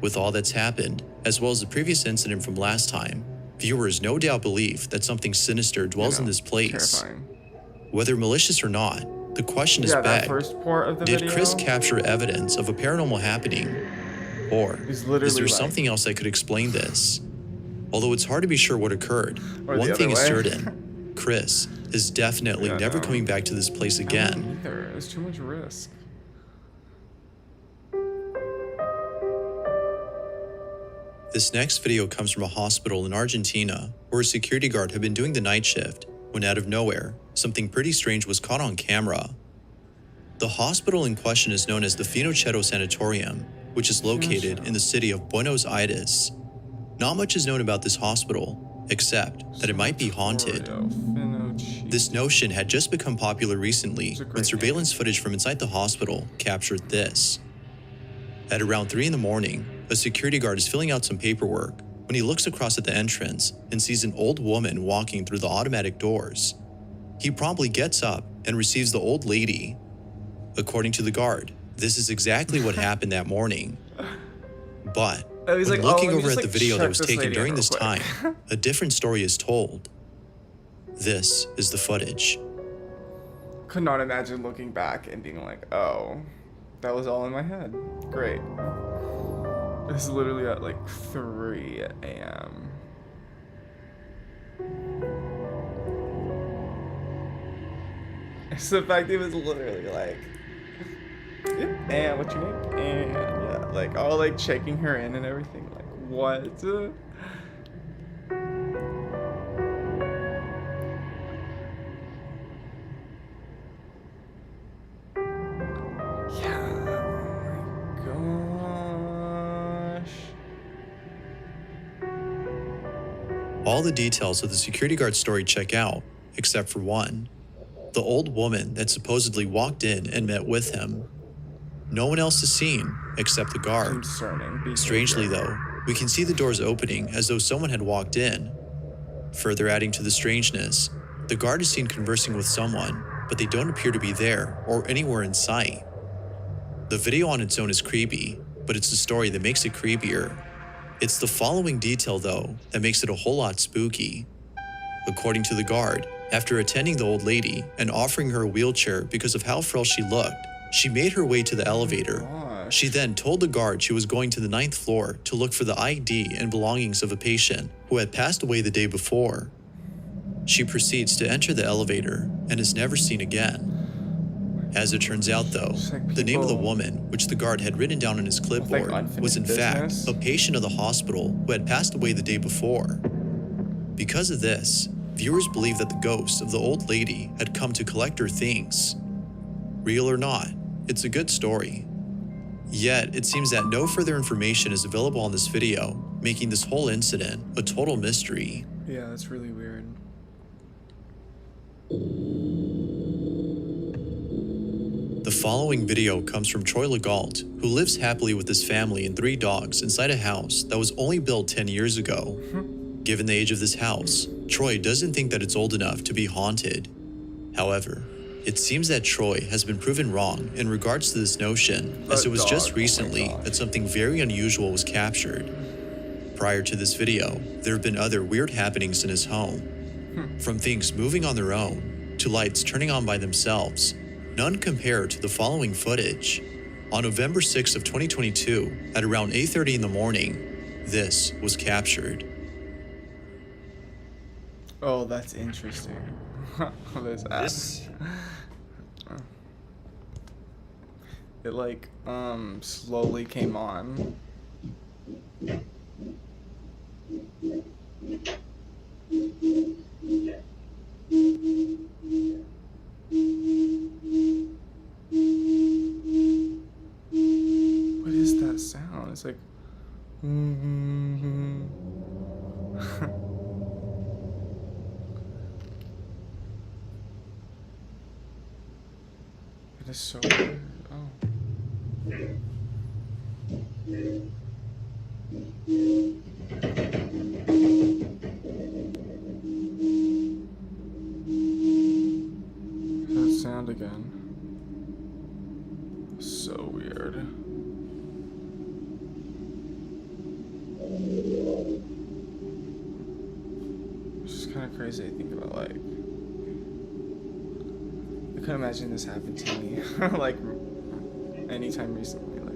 With all that's happened, as well as the previous incident from last time, viewers no doubt believe that something sinister dwells in this place. Terrifying. Whether malicious or not, the question is that begged, first part of the did video, Chris capture evidence of a paranormal happening? Or is there something else that could explain this? Although it's hard to be sure what occurred, one thing is certain, Chris is definitely never coming back to this place again. Either. It's too much risk. This next video comes from a hospital in Argentina where a security guard had been doing the night shift when out of nowhere, something pretty strange was caught on camera. The hospital in question is known as the Finochetto Sanatorium, which is located in the city of Buenos Aires. Not much is known about this hospital, except that it might be haunted. This notion had just become popular recently when surveillance footage from inside the hospital captured this. At around 3 in the morning, a security guard is filling out some paperwork when he looks across at the entrance and sees an old woman walking through the automatic doors. He promptly gets up and receives the old lady. According to the guard, this is exactly what happened that morning. But when looking over at the video that was taken during this time, a different story is told. This is the footage. Could not imagine looking back and being like, oh, that was all in my head. Great. It's literally at like 3 a.m. It's the fact it was literally like, yep, and what's your name? And yeah, like all like checking her in and everything. Like, what? All the details of the security guard story check out, except for one. The old woman that supposedly walked in and met with him. No one else is seen, except the guard. Strangely though, we can see the doors opening as though someone had walked in. Further adding to the strangeness, the guard is seen conversing with someone, but they don't appear to be there or anywhere in sight. The video on its own is creepy, but it's the story that makes it creepier. It's the following detail, though, that makes it a whole lot spooky. According to the guard, after attending the old lady and offering her a wheelchair because of how frail she looked, she made her way to the elevator. She then told the guard she was going to the 9th floor to look for the ID and belongings of a patient who had passed away the day before. She proceeds to enter the elevator and is never seen again. As it turns out, though, the name of the woman, which the guard had written down on his clipboard, was in fact a patient of the hospital who had passed away the day before. Because of this, viewers believe that the ghost of the old lady had come to collect her things. Real or not, it's a good story. Yet, it seems that no further information is available on this video, making this whole incident a total mystery. Yeah, that's really weird. The following video comes from Troy Legault, who lives happily with his family and 3 dogs inside a house that was only built 10 years ago. Given the age of this house, Troy doesn't think that it's old enough to be haunted. However, it seems that Troy has been proven wrong in regards to this notion, as it was just recently that something very unusual was captured. Prior to this video, there have been other weird happenings in his home. From things moving on their own, to lights turning on by themselves, none compare to the following footage. On November 6th of 2022, at around 8:30 in the morning, this was captured. Oh, that's interesting. This ass. It like slowly came on. What is that sound? It's like it is so weird. Oh. That sound again. So weird. It's just kind of crazy to think about, like, I couldn't imagine this happened to me, like, anytime recently, like.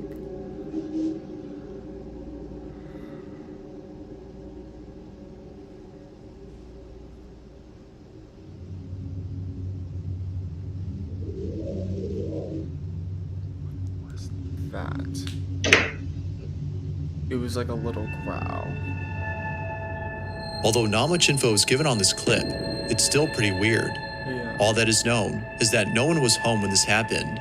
What was that? It was like a little growl. Although not much info is given on this clip, it's still pretty weird. Yeah. All that is known is that no one was home when this happened.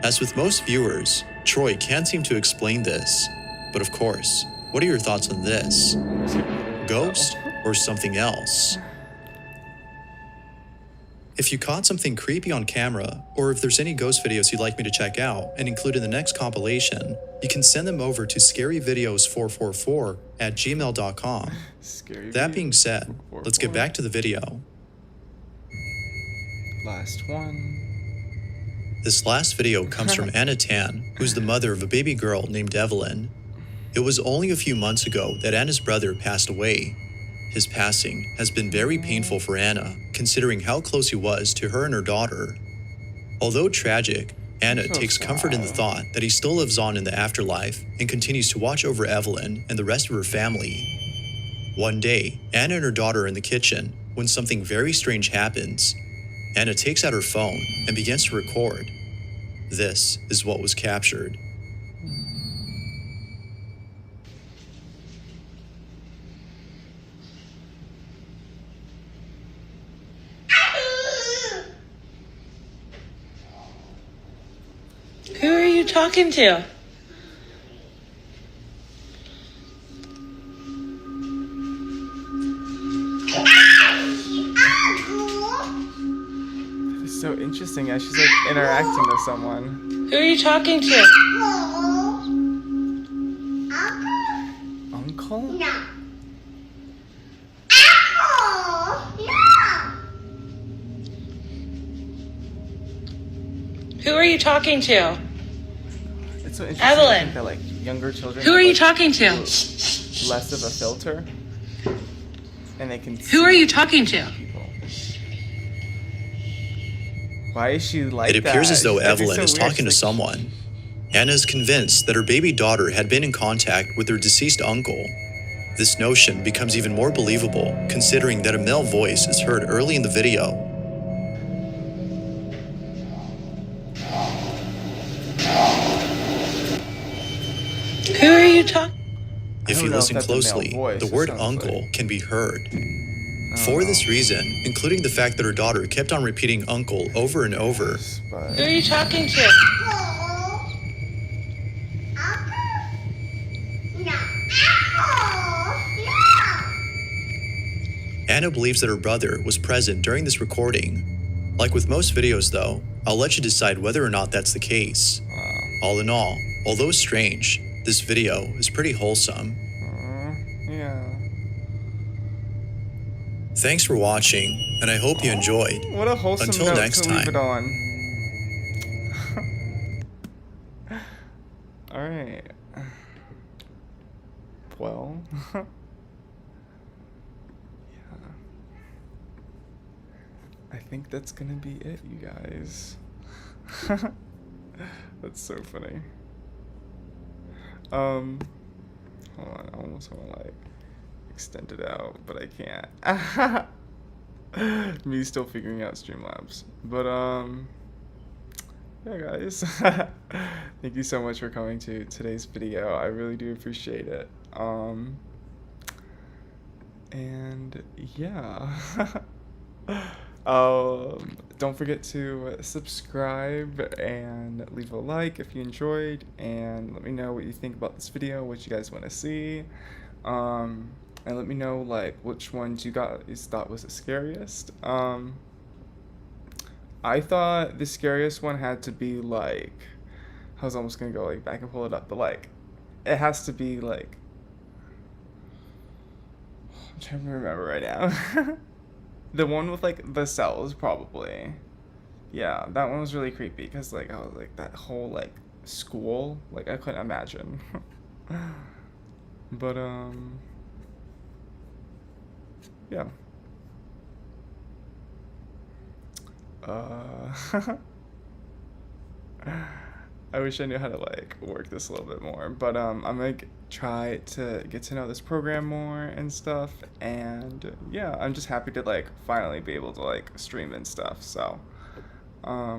As with most viewers, Troy can't seem to explain this. But of course, what are your thoughts on this? Ghost or something else? If you caught something creepy on camera, or if there's any ghost videos you'd like me to check out and include in the next compilation, you can send them over to scaryvideos444@gmail.com. That being said, let's get back to the video. Last one. This last video comes from Anna Tan, who's the mother of a baby girl named Evelyn. It was only a few months ago that Anna's brother passed away. His passing has been very painful for Anna, considering how close he was to her and her daughter. Although tragic, Anna takes comfort in the thought that he still lives on in the afterlife and continues to watch over Evelyn and the rest of her family. One day, Anna and her daughter are in the kitchen when something very strange happens. Anna takes out her phone and begins to record. This is what was captured. Who are you talking to? It's so interesting as she's like interacting with someone. Who are you talking to? Uncle? No. Who are you talking to? It's so interesting to Evelyn. think that like younger children Who have, are you like, talking to? less of a filter, and they can. Who are you talking to? People. Why is she like that? It appears as though That'd be Evelyn so is weird. talking to She's someone. Anna is convinced that her baby daughter had been in contact with her deceased uncle. This notion becomes even more believable, considering that a male voice is heard early in the video. Who are you talking? If you listen closely, the word uncle can be heard. For this reason, including the fact that her daughter kept on repeating uncle over and over, Who are you talking to? Anna believes that her brother was present during this recording. Like with most videos though, I'll let you decide whether or not that's the case. All in all, although strange, this video is pretty wholesome. Yeah. Thanks for watching, and I hope you enjoyed. What a wholesome Until note next to leave time. it on. All right. Well. Yeah. I think that's gonna be it, you guys. That's so funny. Hold on, I almost wanna like extend it out, but I can't. Me still figuring out Streamlabs. But yeah guys. Thank you so much for coming to today's video. I really do appreciate it. And yeah. Don't forget to subscribe and leave a like if you enjoyed, and let me know what you think about this video, what you guys want to see, and let me know like which ones you guys thought was the scariest. I thought the scariest one had to be like, I was almost gonna go like back and pull it up, but like it has to be like, I'm trying to remember right now. The one with like the cells, probably. Yeah, that one was really creepy because like I was like that whole like school, like I couldn't imagine. But yeah. I wish I knew how to like work this a little bit more, but I'm gonna try to get to know this program more and stuff, and yeah, I'm just happy to like finally be able to like stream and stuff. So I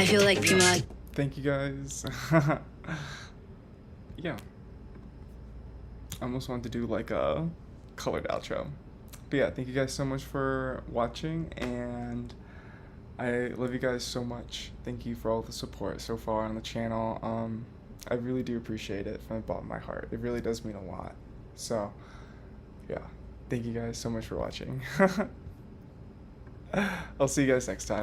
feel like Pima. Thank you guys. Yeah, I almost wanted to do like a colored outro, but yeah, thank you guys so much for watching, and I love you guys so much. Thank you for all the support so far on the channel. I really do appreciate it from the bottom of my heart. It really does mean a lot. So yeah, thank you guys so much for watching. I'll see you guys next time.